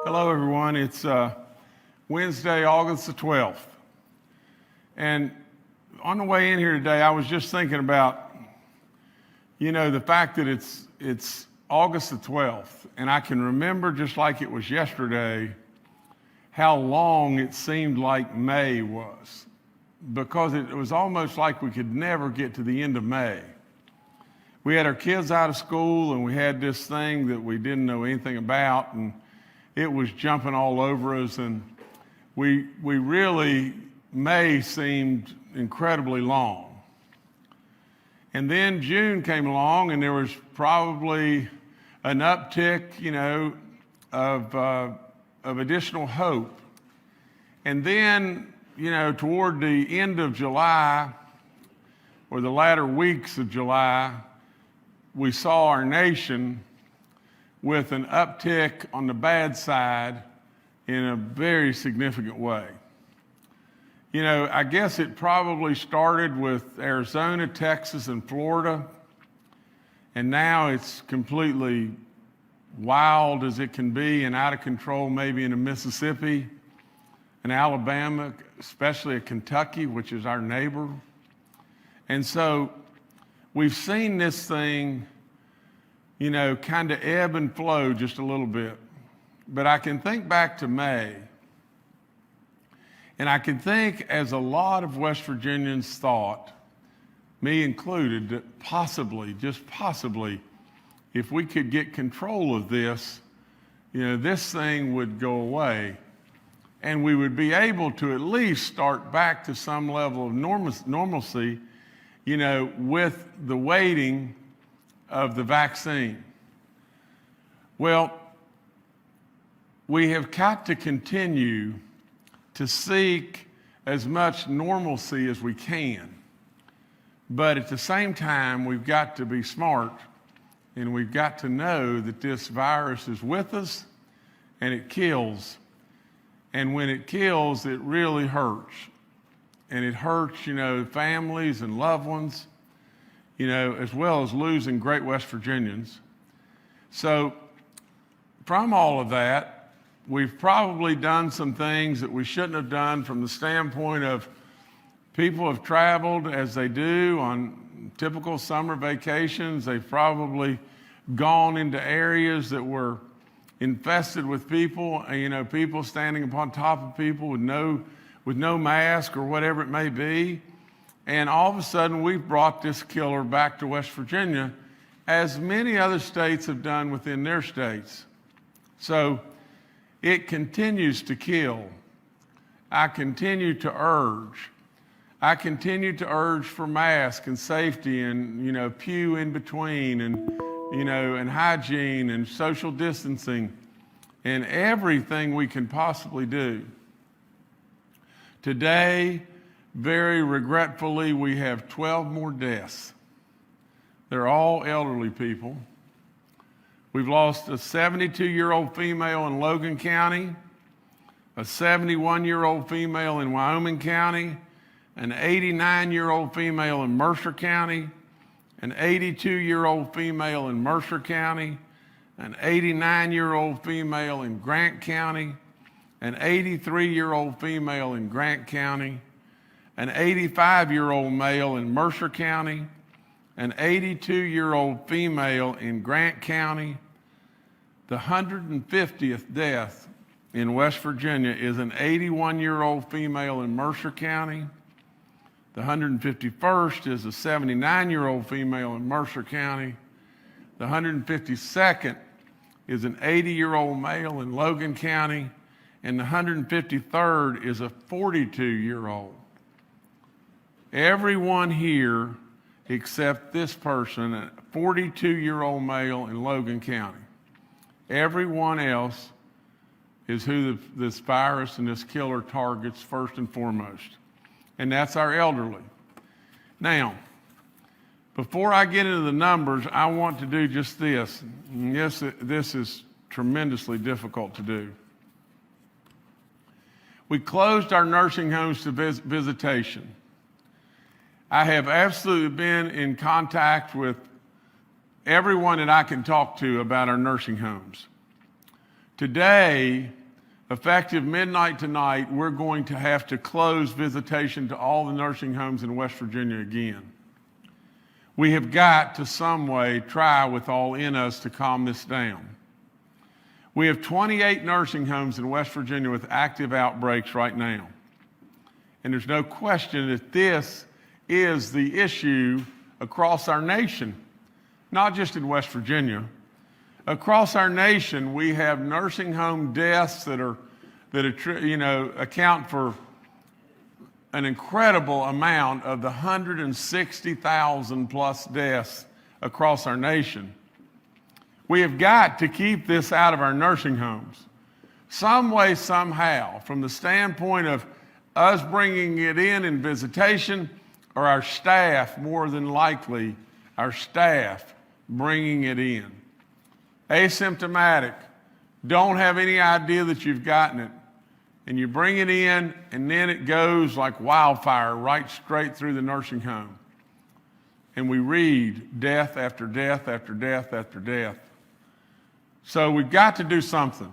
Hello, everyone. It's Wednesday, August the 12th. And on the way in here today, I was just thinking about, the fact that it's August the 12th. And I can remember, just like it was yesterday, how long it seemed like May was. Because it was almost like we could never get to the end of May. We had our kids out of school, and we had this thing that we didn't know anything about, and it was jumping all over us, and we really, May seemed incredibly long. And then June came along, and there was probably an uptick, of additional hope. And then, toward the end of July, or the latter weeks of July, we saw our nation with an uptick on the bad side in a very significant way. I guess it probably started with Arizona, Texas, and Florida, and now it's completely wild as it can be and out of control, maybe in Mississippi and Alabama, especially Kentucky, which is our neighbor. And so we've seen this thing, kind of ebb and flow just a little bit. But I can think back to May, and I can think, as a lot of West Virginians thought, me included, that possibly, just possibly, if we could get control of this, this thing would go away, and we would be able to at least start back to some level of normalcy, with the waiting of the vaccine. Well, we have got to continue to seek as much normalcy as we can. But at the same time, we've got to be smart, and we've got to know that this virus is with us, and it kills. And when it kills, it really hurts. And it hurts, families and loved ones, as well as losing great West Virginians. So from all of that, we've probably done some things that we shouldn't have done from the standpoint of people have traveled as they do on typical summer vacations. They've probably gone into areas that were infested with people, people standing upon top of people with no mask or whatever it may be. And all of a sudden, we've brought this killer back to West Virginia, as many other states have done within their states. So it continues to kill. I continue to urge for masks and safety and, pew in between and hygiene and social distancing and everything we can possibly do. Today, very regretfully, we have 12 more deaths. They're all elderly people. We've lost a 72-year-old female in Logan County, a 71-year-old female in Wyoming County, an 89-year-old female in Mercer County, an 82-year-old female in Mercer County, an 89-year-old female in Grant County, an 83-year-old female in Grant County, an 85-year-old male in Mercer County, an 82-year-old female in Grant County. The 150th death in West Virginia is an 81-year-old female in Mercer County. The 151st is a 79-year-old female in Mercer County. The 152nd is an 80-year-old male in Logan County. And the 153rd is a 42-year-old. Everyone here except this person, a 42-year-old male in Logan County. Everyone else is who this virus and this killer targets first and foremost. And that's our elderly. Now, before I get into the numbers, I want to do just this. And yes, this is tremendously difficult to do. We closed our nursing homes to visitation. I have absolutely been in contact with everyone that I can talk to about our nursing homes. Today, effective midnight tonight, we're going to have to close visitation to all the nursing homes in West Virginia again. We have got to some way try with all in us to calm this down. We have 28 nursing homes in West Virginia with active outbreaks right now. And there's no question that this is the issue across our nation, not just in West Virginia. Across our nation, we have nursing home deaths that account for an incredible amount of the 160,000 plus deaths across our nation. We have got to keep this out of our nursing homes. Some way, somehow, from the standpoint of us bringing it in visitation, or our staff, more than likely, our staff bringing it in. Asymptomatic, don't have any idea that you've gotten it, and you bring it in, and then it goes like wildfire right straight through the nursing home. And we read death after death after death after death. So we've got to do something.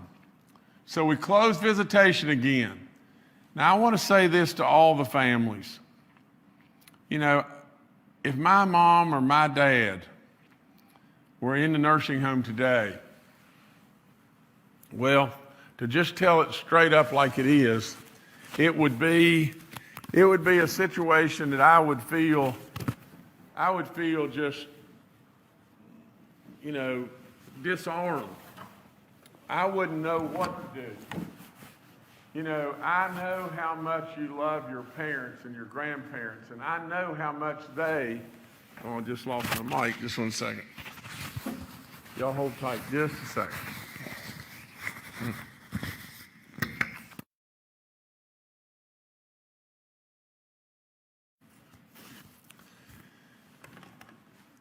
So we close visitation again. Now I want to say this to all the families. You know, if my mom or my dad were in the nursing home today, well, to just tell it straight up like it is, it would be a situation that I would feel just, disarmed. I wouldn't know what to do. You know, I know how much you love your parents and your grandparents, and I know how much I just lost my mic. Just 1 second. Y'all hold tight just a second.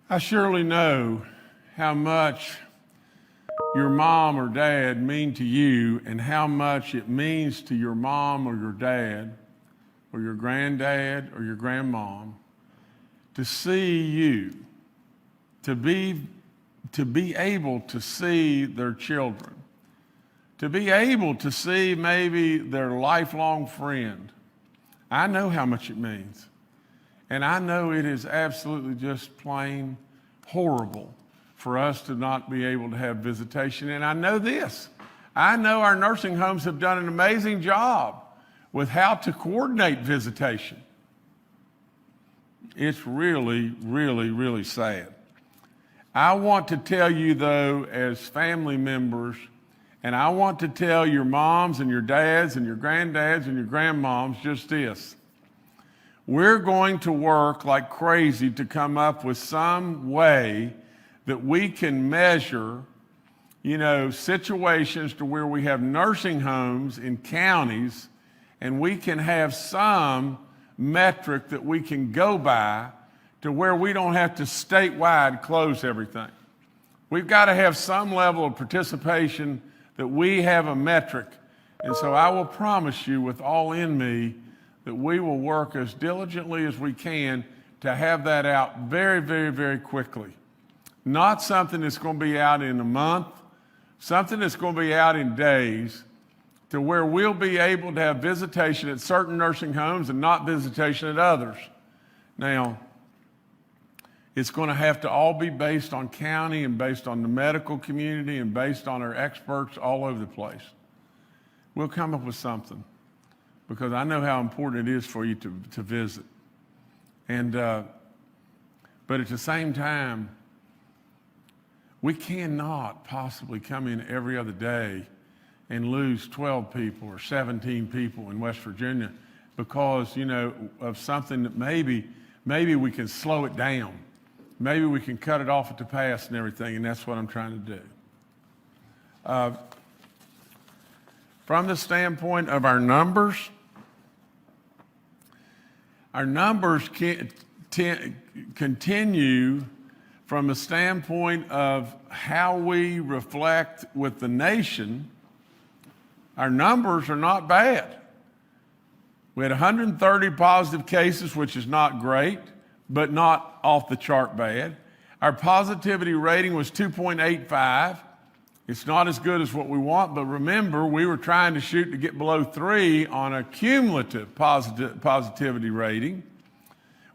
I surely know how much your mom or dad mean to you, and how much it means to your mom or your dad or your granddad or your grandmom to see you, to be able to see their children, to be able to see maybe their lifelong friend. I know how much it means. And I know it is absolutely just plain horrible for us to not be able to have visitation. And I know this. I know our nursing homes have done an amazing job with how to coordinate visitation. It's really, really, really sad. I want to tell you, though, as family members, and I want to tell your moms and your dads and your granddads and your grandmoms just this. We're going to work like crazy to come up with some way that we can measure, situations to where we have nursing homes in counties, and we can have some metric that we can go by to where we don't have to statewide close everything. We've got to have some level of participation that we have a metric. And so I will promise you with all in me that we will work as diligently as we can to have that out very, very, very quickly. Not something that's going to be out in a month, something that's going to be out in days, to where we'll be able to have visitation at certain nursing homes and not visitation at others. Now, it's going to have to all be based on county and based on the medical community and based on our experts all over the place. We'll come up with something, because I know how important it is for you to visit. And but at the same time, we cannot possibly come in every other day and lose 12 people or 17 people in West Virginia because, of something that maybe we can slow it down. Maybe we can cut it off at the pass and everything, and that's what I'm trying to do. From the standpoint of our numbers continue from the standpoint of how we reflect with the nation. Our numbers are not bad. We had 130 positive cases, which is not great, but not off the chart bad. Our positivity rating was 2.85. It's not as good as what we want, but remember, we were trying to shoot to get below 3 on a cumulative positivity rating.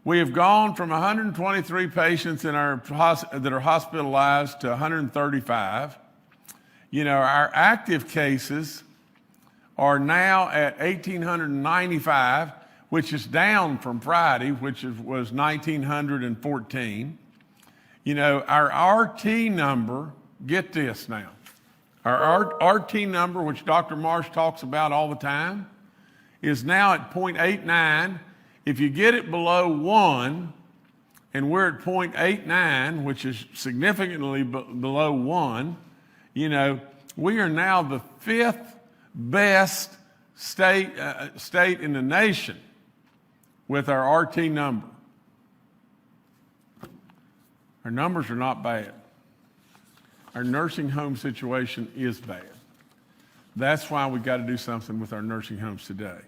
We have gone from 123 patients that are hospitalized to 135. Our active cases are now at 1,895, which is down from Friday, which was 1,914. Our RT number, get this now, our RT number, which Dr. Marsh talks about all the time, is now at 0.89. If you get it below 1, and we're at 0.89, which is significantly below 1, we are now the 5th best state in the nation with our RT number. Our numbers are not bad. Our nursing home situation is bad. That's why we got to do something with our nursing homes today.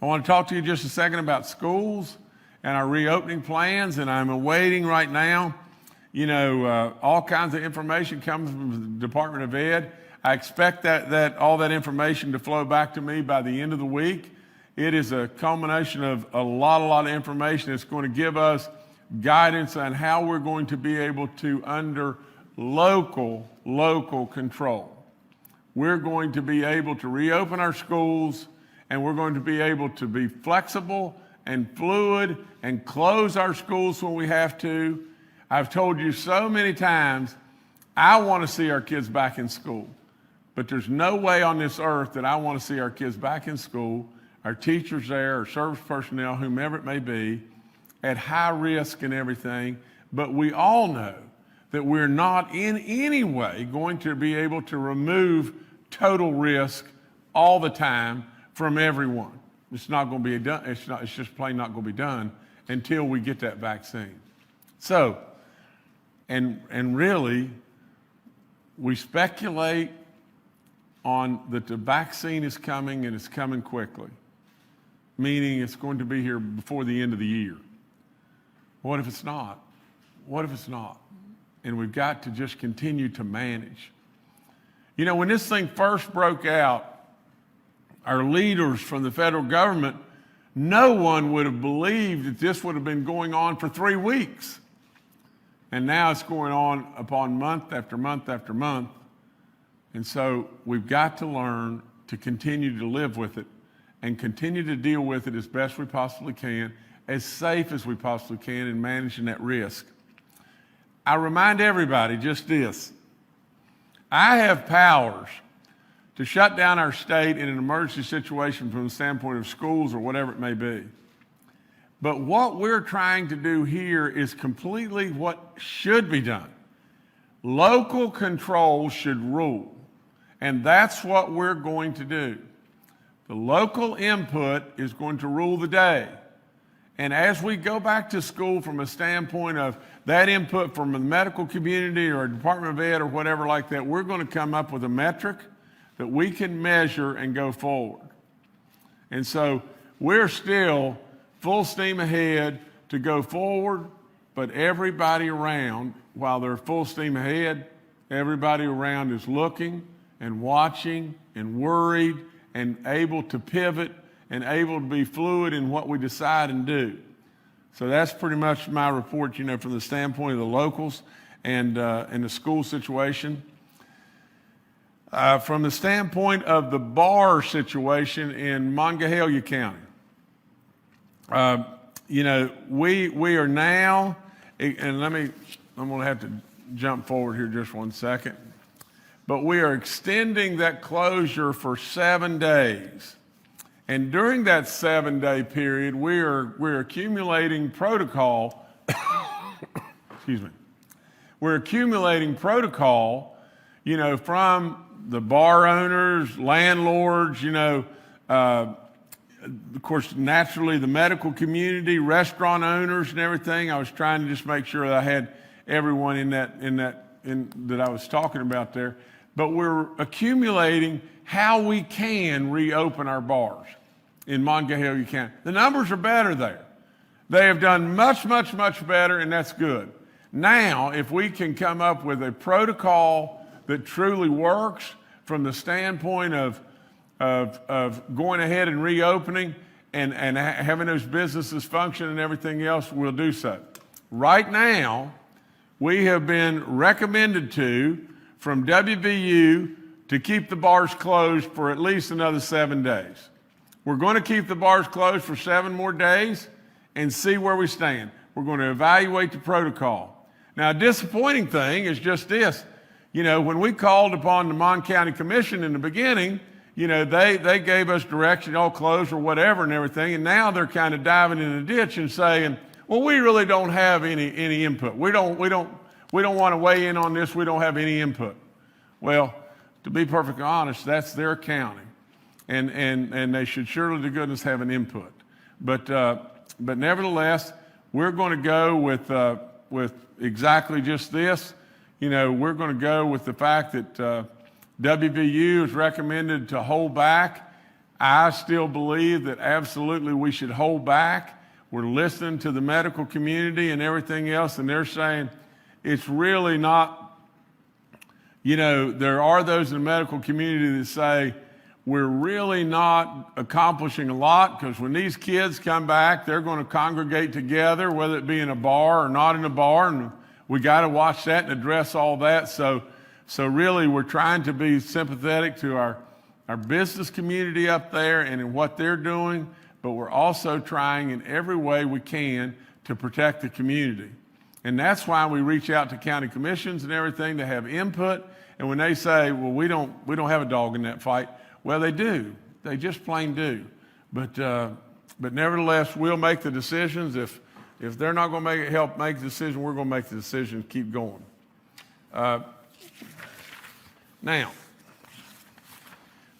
I want to talk to you just a second about schools and our reopening plans, and I'm awaiting right now, all kinds of information comes from the Department of Ed. I expect that all that information to flow back to me by the end of the week. It is a culmination of a lot of information that's going to give us guidance on how we're going to be able to, under local control, we're going to be able to reopen our schools, and we're going to be able to be flexible and fluid and close our schools when we have to. I've told you so many times, I want to see our kids back in school, but there's no way on this earth that I want to see our kids back in school, our teachers there, our service personnel, whomever it may be, at high risk and everything. But we all know that we're not in any way going to be able to remove total risk all the time from everyone. It's not going to be done. It's just plain not going to be done until we get that vaccine. So, and really, we speculate on that the vaccine is coming, and it's coming quickly, meaning it's going to be here before the end of the year. What if it's not? What if it's not? And we've got to just continue to manage. When this thing first broke out, our leaders from the federal government, no one would have believed that this would have been going on for 3 weeks. And now it's going on upon month after month after month. And so we've got to learn to continue to live with it and continue to deal with it as best we possibly can, as safe as we possibly can in managing that risk. I remind everybody just this. I have powers to shut down our state in an emergency situation from the standpoint of schools or whatever it may be. But what we're trying to do here is completely what should be done. Local control should rule, and that's what we're going to do. The local input is going to rule the day. And as we go back to school from a standpoint of that input from the medical community or a Department of Ed or whatever like that, we're going to come up with a metric that we can measure and go forward. And so we're still full steam ahead to go forward, but everybody around, while they're full steam ahead, everybody around is looking and watching and worried and able to pivot and able to be fluid in what we decide and do. So that's pretty much my report, from the standpoint of the locals and the school situation. From the standpoint of the bar situation in Monongahela County, we are now, and I'm going to have to jump forward here just 1 second, but we are extending that closure for 7 days. And during that 7-day period, we're accumulating protocol. Excuse me. We're accumulating protocol, from the bar owners, landlords, of course, naturally the medical community, restaurant owners, and everything. I was trying to just make sure that I had everyone in that I was talking about there. But we're accumulating how we can reopen our bars in Monongahela County. The numbers are better there. They have done much, much, much better, and that's good. Now, if we can come up with a protocol that truly works from the standpoint of going ahead and reopening and having those businesses function and everything else, we'll do so. Right now, we have been recommended from WVU to keep the bars closed for at least another 7 days. We're going to keep the bars closed for 7 more days and see where we stand. We're going to evaluate the protocol. Now, a disappointing thing is just this. When we called upon the Mon County Commission in the beginning, they gave us direction, all closed or whatever and everything, and now they're kind of diving in the ditch and saying, well, we really don't have any input. We don't want to weigh in on this. We don't have any input. Well, to be perfectly honest, that's their county, and they should surely to goodness have an input. But nevertheless, we're going to go with exactly just this. We're going to go with the fact that WVU is recommended to hold back. I still believe that absolutely we should hold back. We're listening to the medical community and everything else, and they're saying it's really not, there are those in the medical community that say we're really not accomplishing a lot because when these kids come back, they're going to congregate together, whether it be in a bar or not in a bar, and we got to watch that and address all that. So really we're trying to be sympathetic to our business community up there and in what they're doing, but we're also trying in every way we can to protect the community. And that's why we reach out to county commissions and everything to have input. And when they say, well, we don't have a dog in that fight, well, they do. They just plain do. But nevertheless, we'll make the decisions. If they're not going to help make the decision, we're going to make the decision, keep going. Now,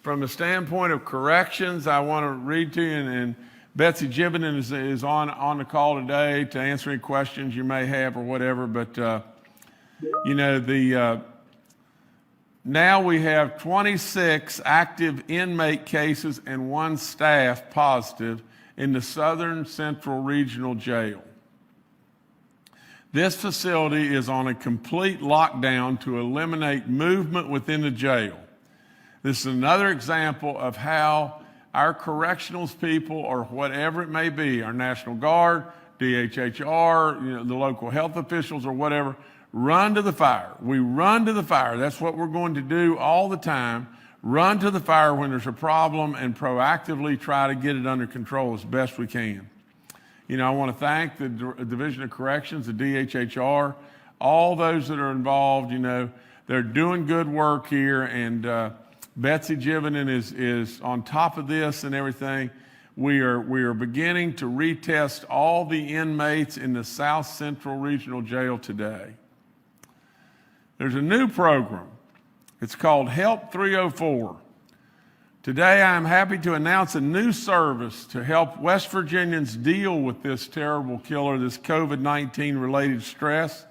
from the standpoint of corrections, I want to read to you, and Betsy Gibbon is on the call today to answer any questions you may have or whatever. But now we have 26 active inmate cases and 1 staff positive in the Southern Central Regional Jail. This facility is on a complete lockdown to eliminate movement within the jail. This is another example of how our correctionals people, or whatever it may be, our National Guard, DHHR, the local health officials or whatever, run to the fire. We run to the fire. That's what we're going to do all the time. Run to the fire when there's a problem and proactively try to get it under control as best we can. I want to thank the Division of Corrections, the DHHR, all those that are involved. They're doing good work here, and Betsy Gibbon is on top of this and everything. We are beginning to retest all the inmates in the South Central Regional Jail today. There's a new program. It's called Help 304. Today, I am happy to announce a new service to help West Virginians deal with this terrible killer, this COVID-19 related stress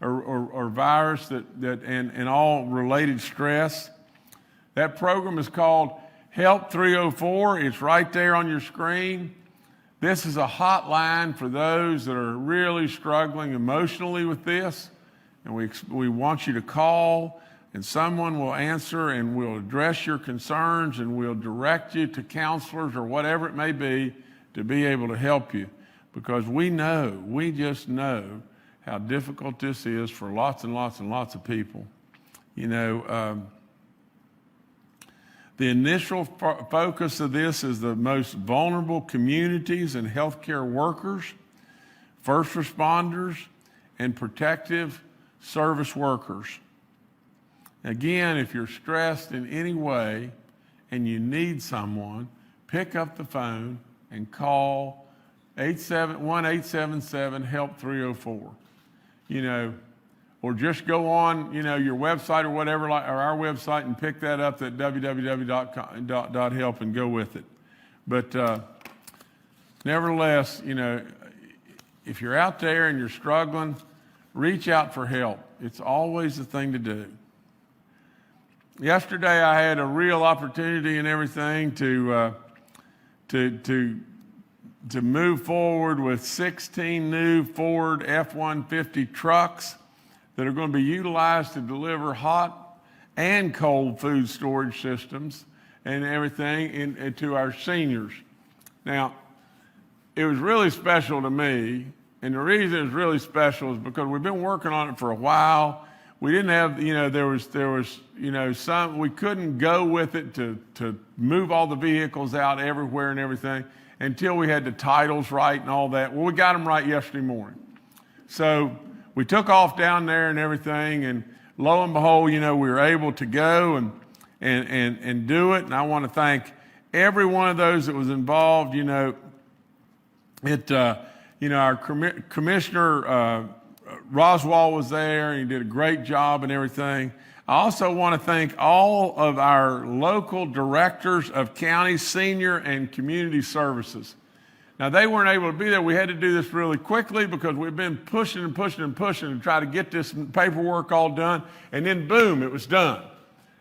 or virus and all related stress. That program is called Help 304. It's right there on your screen. This is a hotline for those that are really struggling emotionally with this. And we want you to call, and someone will answer and will address your concerns, and we'll direct you to counselors or whatever it may be to be able to help you. Because we just know how difficult this is for lots and lots and lots of people. The initial focus of this is the most vulnerable communities and healthcare workers, first responders, and protective service workers. Again, if you're stressed in any way and you need someone, pick up the phone and call 1-877-HELP-304. Or just go on, your website or whatever, or our website, and pick that up at www.help and go with it. But nevertheless, if you're out there and you're struggling, reach out for help. It's always the thing to do. Yesterday, I had a real opportunity and everything to to move forward with 16 new Ford F-150 trucks that are going to be utilized to deliver hot and cold food storage systems and everything to our seniors. Now, it was really special to me, and the reason it was really special is because we've been working on it for a while. We didn't have, there was, we couldn't go with it to move all the vehicles out everywhere and everything until we had the titles right and all that. Well, we got them right yesterday morning. So we took off down there and everything, and lo and behold, we were able to go and do it. And I want to thank every one of those that was involved. Our Commissioner Roswell was there, and he did a great job and everything. I also want to thank all of our local directors of county, senior, and community services. Now, they weren't able to be there. We had to do this really quickly because we've been pushing to try to get this paperwork all done, and then boom, it was done.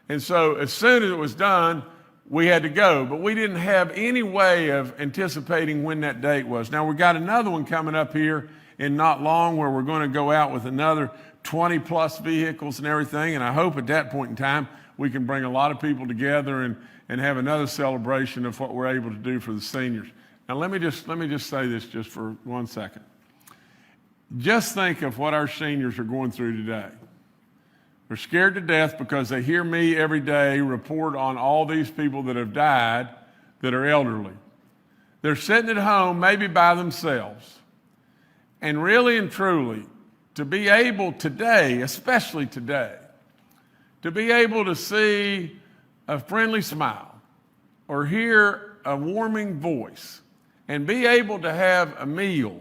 And so as soon as it was done, we had to go, but we didn't have any way of anticipating when that date was. Now, we got another one coming up here in not long where we're going to go out with another 20 plus vehicles and everything, and I hope at that point in time we can bring a lot of people together and have another celebration of what we're able to do for the seniors. Now, let me just say this just for 1 second. Just think of what our seniors are going through today. They're scared to death because they hear me every day report on all these people that have died that are elderly. They're sitting at home, maybe by themselves. And really and truly, to be able today, especially today, to be able to see a friendly smile or hear a warming voice and be able to have a meal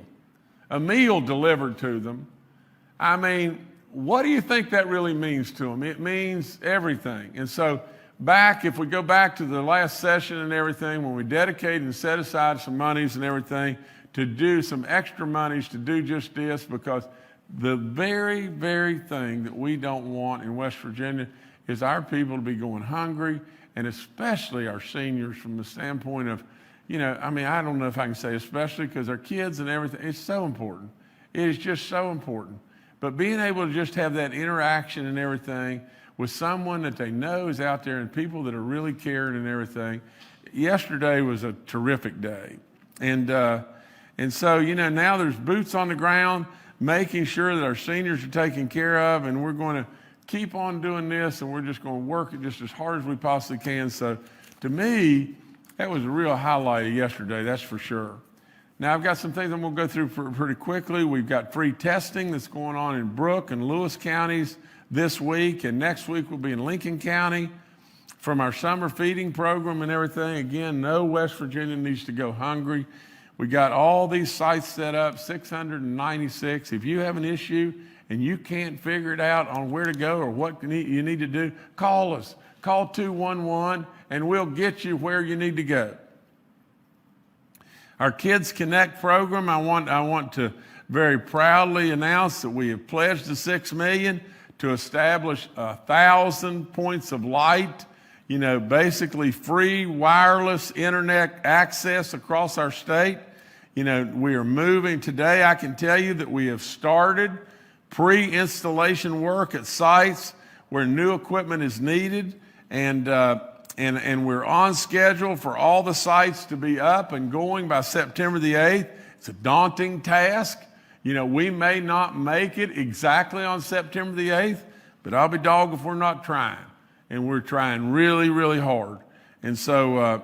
delivered to them, I mean, what do you think that really means to them? It means everything. And so if we go back to the last session and everything, when we dedicated and set aside some monies and everything to do some extra monies to do just this, because the very, very thing that we don't want in West Virginia is our people to be going hungry, and especially our seniors from the standpoint of, I don't know if I can say especially because our kids and everything, it's so important. It is just so important. But being able to just have that interaction and everything with someone that they know is out there and people that are really caring and everything. Yesterday was a terrific day. And so, now there's boots on the ground, making sure that our seniors are taken care of, and we're going to keep on doing this, and we're just going to work it just as hard as we possibly can. So to me, that was a real highlight of yesterday, that's for sure. Now, I've got some things I'm going to go through pretty quickly. We've got free testing that's going on in Brooke and Lewis counties this week, and next week we'll be in Lincoln County from our summer feeding program and everything. Again, no West Virginia needs to go hungry. We got all these sites set up, 696. If you have an issue and you can't figure it out on where to go or what you need to do, call us. Call 211 and we'll get you where you need to go. Our Kids Connect program, I want to very proudly announce that we have pledged the $6 million to establish 1,000 points of light, basically free wireless internet access across our state. We are moving today. I can tell you that we have started pre-installation work at sites where new equipment is needed, and we're on schedule for all the sites to be up and going by September the 8th. It's a daunting task. We may not make it exactly on September the 8th, but I'll be dogged if we're not trying. And we're trying really, really hard. And I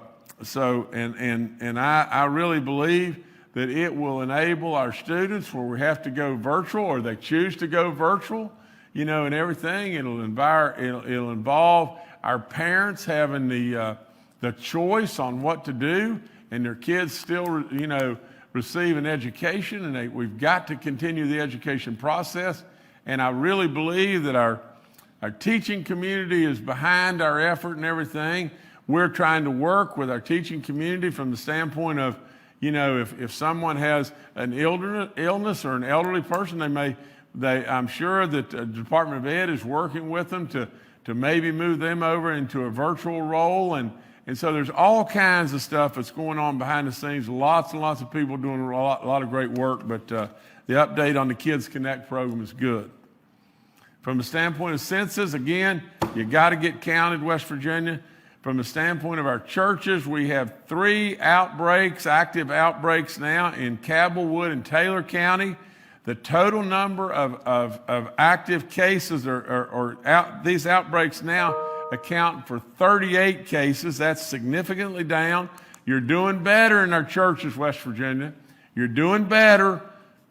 really believe that it will enable our students where we have to go virtual or they choose to go virtual, and everything. It'll involve our parents having the choice on what to do, and their kids still, receive an education, and we've got to continue the education process. And I really believe that our teaching community is behind our effort and everything. We're trying to work with our teaching community from the standpoint of, if someone has an illness or an elderly person, I'm sure that the Department of Ed is working with them to maybe move them over into a virtual role and And so there's all kinds of stuff that's going on behind the scenes. Lots and lots of people doing a lot of great work, but the update on the Kids Connect program is good. From the standpoint of census, again, you got to get counted, West Virginia. From the standpoint of our churches, we have 3 outbreaks, active outbreaks now in Cabell, Wood, and Taylor County. The total number of active cases these outbreaks now account for 38 cases. That's significantly down. You're doing better in our churches, West Virginia. You're doing better.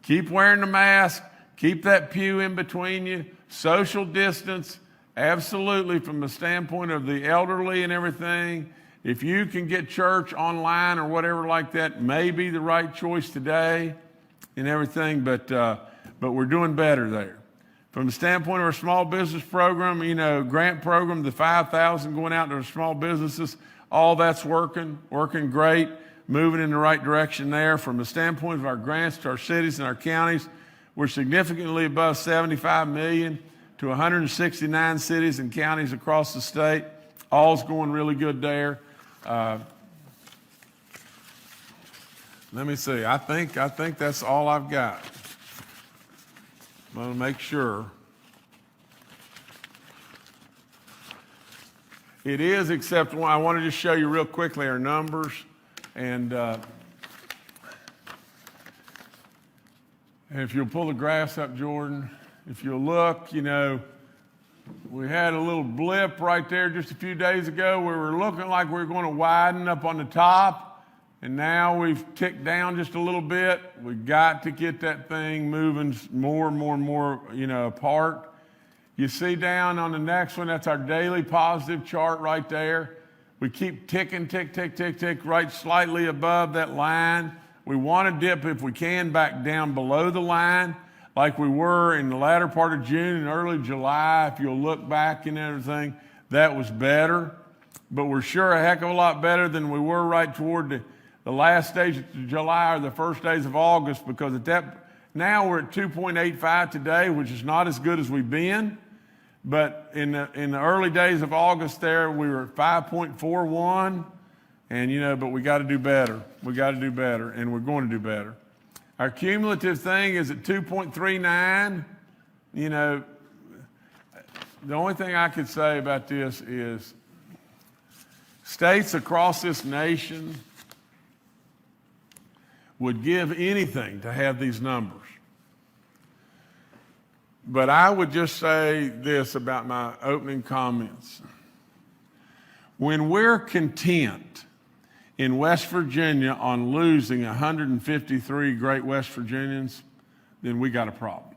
Keep wearing the mask. Keep that pew in between you. Social distance, absolutely, from the standpoint of the elderly and everything. If you can get church online or whatever like that, may be the right choice today and everything, but we're doing better there. From the standpoint of our small business program, grant program, the $5,000 going out to our small businesses, all that's working great, moving in the right direction there. From the standpoint of our grants to our cities and our counties, we're significantly above $75 million to 169 cities and counties across the state. All's going really good there. Let me see. I think that's all I've got. I want to make sure. It is, except I want to just show you real quickly our numbers. And if you'll pull the graphs up, Jordan, if you'll look, we had a little blip right there just a few days ago where we were looking like we were going to widen up on the top. And now we've ticked down just a little bit. We've got to get that thing moving more and more, apart. You see down on the next one, that's our daily positive chart right there. We keep ticking, tick, right slightly above that line. We want to dip, if we can, back down below the line like we were in the latter part of June and early July. If you'll look back and everything, that was better. But we're sure a heck of a lot better than we were right toward the last stage of July or the first days of August, because now we're at 2.85 today, which is not as good as we've been. But in the early days of August there, we were at 5.41, and but we got to do better. We got to do better, and we're going to do better. Our cumulative thing is at 2.39. The only thing I could say about this is states across this nation would give anything to have these numbers. But I would just say this about my opening comments. When we're content in West Virginia on losing 153 great West Virginians, then we got a problem.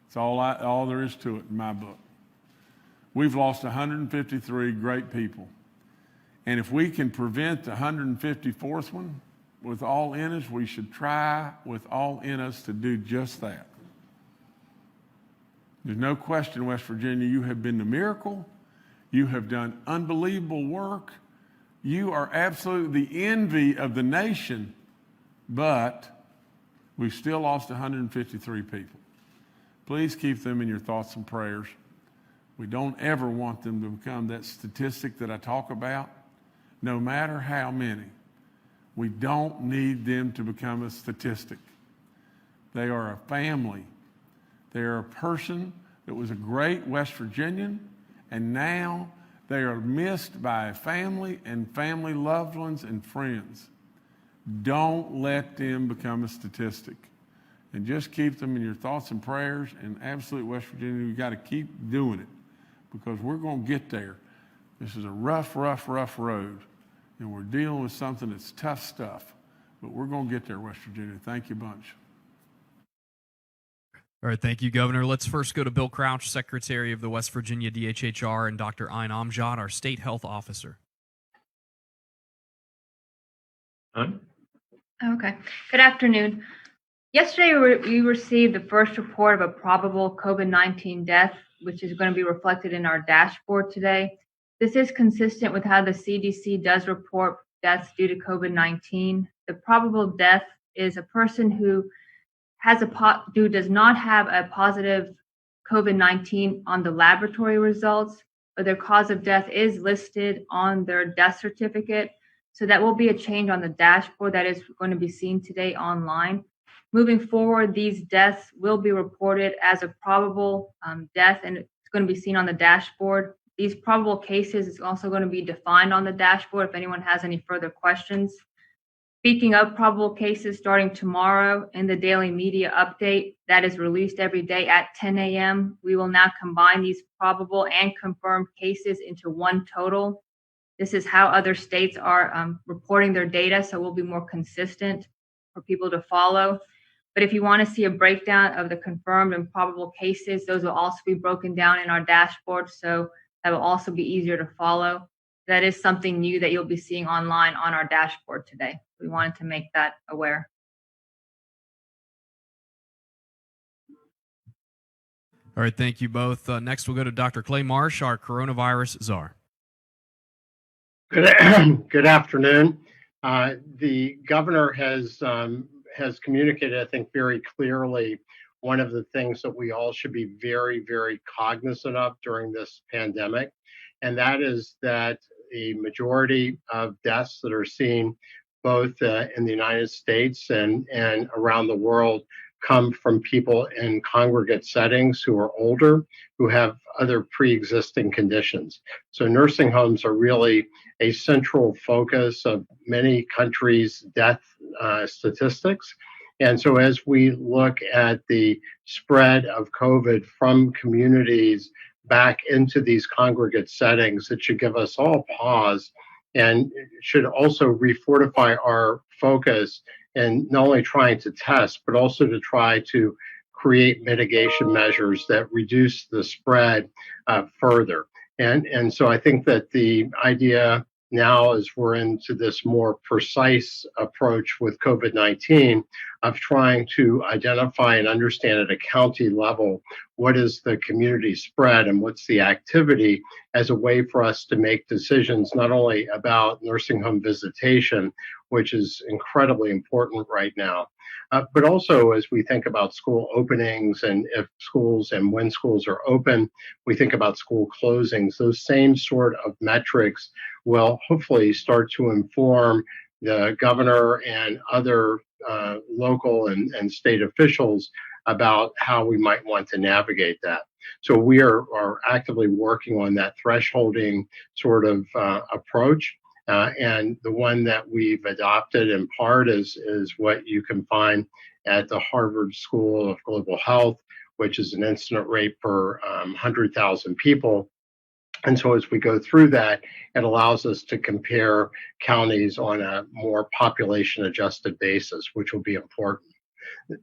That's all there is to it in my book. We've lost 153 great people. And if we can prevent the 154th one with all in us, we should try with all in us to do just that. There's no question, West Virginia, you have been the miracle. You have done unbelievable work. You are absolutely the envy of the nation, but we've still lost 153 people. Please keep them in your thoughts and prayers. We don't ever want them to become that statistic that I talk about, no matter how many. We don't need them to become a statistic. They are a family. They are a person that was a great West Virginian, and now they are missed by a family and family loved ones and friends. Don't let them become a statistic. And just keep them in your thoughts and prayers. And absolute West Virginia, we've got to keep doing it because we're going to get there. This is a rough road. And we're dealing with something that's tough stuff. But we're going to get there, West Virginia. Thank you a bunch. All right, thank you, Governor. Let's first go to Bill Crouch, Secretary of the West Virginia DHHR, and Dr. Ayn Amjad, our State Health Officer. Okay. Good afternoon. Yesterday, we received the first report of a probable COVID-19 death, which is going to be reflected in our dashboard today. This is consistent with how the CDC does report deaths due to COVID-19. The probable death is a person who does not have a positive COVID-19 on the laboratory results, but their cause of death is listed on their death certificate. So that will be a change on the dashboard that is going to be seen today online. Moving forward, these deaths will be reported as a probable death, and it's going to be seen on the dashboard. These probable cases is also going to be defined on the dashboard if anyone has any further questions. Speaking of probable cases, starting tomorrow in the daily media update that is released every day at 10 a.m., we will now combine these probable and confirmed cases into one total. This is how other states are reporting their data, so we'll be more consistent for people to follow. But if you want to see a breakdown of the confirmed and probable cases, those will also be broken down in our dashboard, so that will also be easier to follow. That is something new that you'll be seeing online on our dashboard today. We wanted to make that aware. All right, thank you both. Next, we'll go to Dr. Clay Marsh, our coronavirus czar. Good afternoon. The governor has communicated, I think, very clearly one of the things that we all should be very, very cognizant of during this pandemic, and that is that the majority of deaths that are seen both in the United States and around the world come from people in congregate settings who are older, who have other pre-existing conditions. So nursing homes are really a central focus of many countries' death statistics. And so as we look at the spread of COVID from communities back into these congregate settings, it should give us all pause and should also refortify our focus in not only trying to test, but also to try to create mitigation measures that reduce the spread further. And so I think that the idea now, as we're into this more precise approach with COVID-19, of trying to identify and understand at a county level what is the community spread and what's the activity, as a way for us to make decisions not only about nursing home visitation, which is incredibly important right now, but also as we think about school openings and if schools and when schools are open, we think about school closings. Those same sort of metrics will hopefully start to inform the governor and other local and state officials about how we might want to navigate that. So we are actively working on that thresholding sort of approach. And the one that we've adopted in part is what you can find at the Harvard School of Global Health, which is an incident rate per 100,000 people. And so as we go through that, it allows us to compare counties on a more population adjusted basis, which will be important.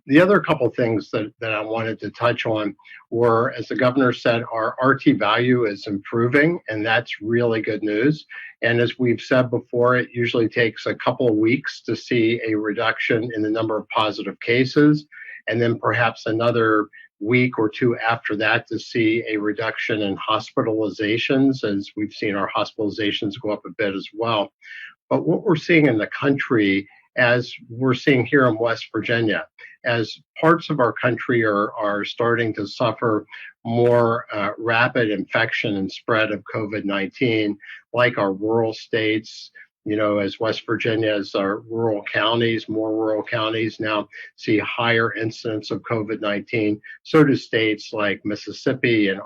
The other couple things that I wanted to touch on were, as the governor said, our RT value is improving, and that's really good news. And as we've said before, it usually takes a couple of weeks to see a reduction in the number of positive cases, and then perhaps another week or two after that to see a reduction in hospitalizations, as we've seen our hospitalizations go up a bit as well. But what we're seeing in the country, as we're seeing here in West Virginia, as parts of our country are starting to suffer more rapid infection and spread of COVID-19, like our rural states, as West Virginia, as our rural counties, more rural counties now see higher incidence of COVID-19. So do states like Mississippi and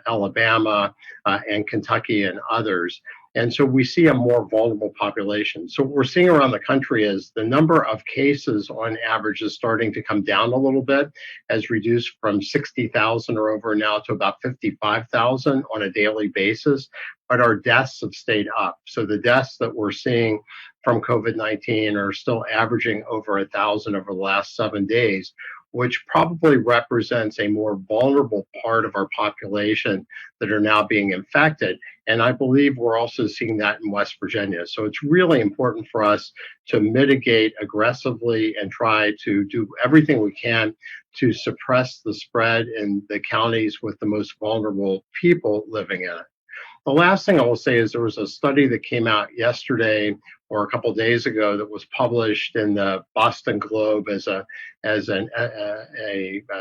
Alabama and Kentucky and others. And so we see a more vulnerable population. So what we're seeing around the country is the number of cases on average is starting to come down a little bit, as reduced from 60,000 or over now to about 55,000 on a daily basis. But our deaths have stayed up. So the deaths that we're seeing from COVID-19 are still averaging over 1,000 over the last 7 days, which probably represents a more vulnerable part of our population that are now being infected. And I believe we're also seeing that in West Virginia. So it's really important for us to mitigate aggressively and try to do everything we can to suppress the spread in the counties with the most vulnerable people living in it. The last thing I will say is there was a study that came out yesterday or a couple of days ago that was published in the Boston Globe as a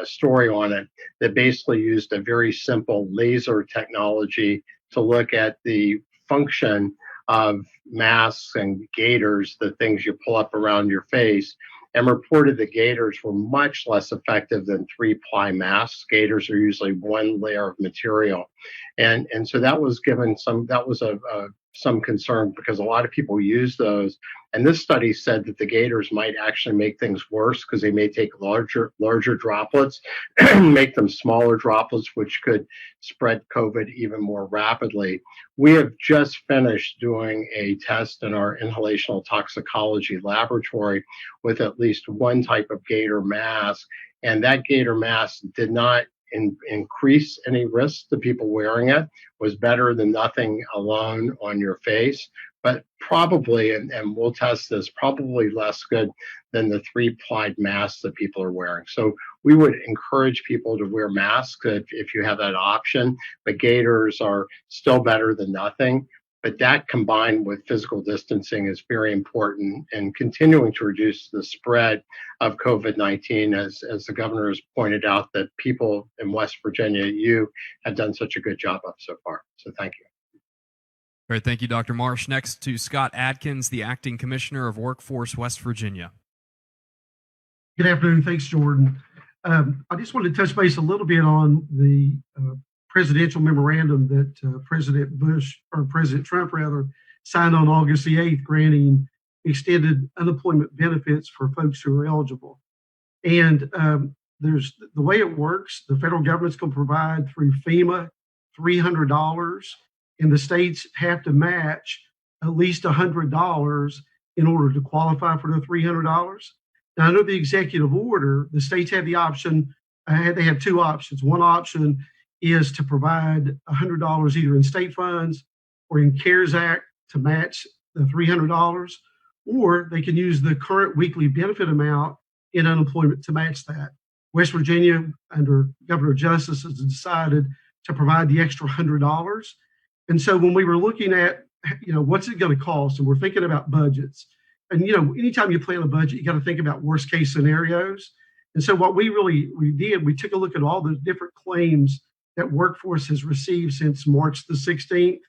story on it that basically used a very simple laser technology to look at the function of masks and gaiters, the things you pull up around your face, and reported that gaiters were much less effective than 3-ply masks. Gaiters are usually one layer of material. And so that was given some concern because a lot of people use those. And this study said that the gaiters might actually make things worse because they may take larger droplets, make them smaller droplets, which could spread COVID even more rapidly. We have just finished doing a test in our inhalational toxicology laboratory with at least one type of gaiter mask, and that gaiter mask did not increase any risk to people wearing it, was better than nothing alone on your face, but probably, and we'll test this, probably less good than the 3-ply masks that people are wearing. So we would encourage people to wear masks if you have that option, but gaiters are still better than nothing. But that combined with physical distancing is very important in continuing to reduce the spread of COVID-19, as the governor has pointed out that people in West Virginia, you have done such a good job of so far. So thank you. All right, thank you, Dr. Marsh. Next to Scott Atkins, the Acting Commissioner of Workforce, West Virginia. Good afternoon. Thanks, Jordan. I just wanted to touch base a little bit on the presidential memorandum that President Trump signed on August the 8th, granting extended unemployment benefits for folks who are eligible. And there's the way it works. The federal government's going to provide through FEMA $300, and the states have to match at least $100 in order to qualify for the $300. Now, under the executive order, the states have the option. They have two options. One option is to provide $100 either in state funds or in CARES Act to match the $300, or they can use the current weekly benefit amount in unemployment to match that. West Virginia, under Governor Justice, has decided to provide the extra $100. And so when we were looking at, what's it going to cost, and we're thinking about budgets, and anytime you plan a budget, you got to think about worst case scenarios. And so what we did, we took a look at all the different claims that Workforce has received since March the 16th.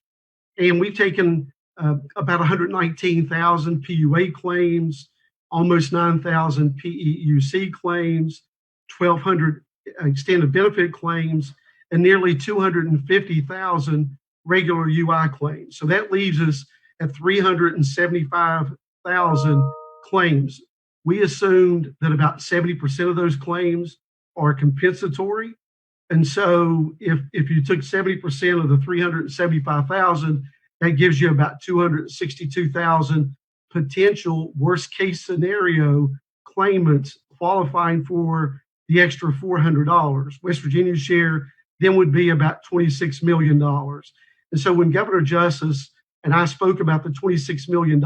And we've taken about 119,000 PUA claims, almost 9,000 PEUC claims, 1,200 extended benefit claims, and nearly 250,000 regular UI claims. So that leaves us at 375,000 claims. We assumed that about 70% of those claims are compensatory. And so if you took 70% of the 375,000, that gives you about 262,000 potential worst case scenario claimants qualifying for the extra $400. West Virginia's share then would be about $26 million. And so when Governor Justice and I spoke about the $26 million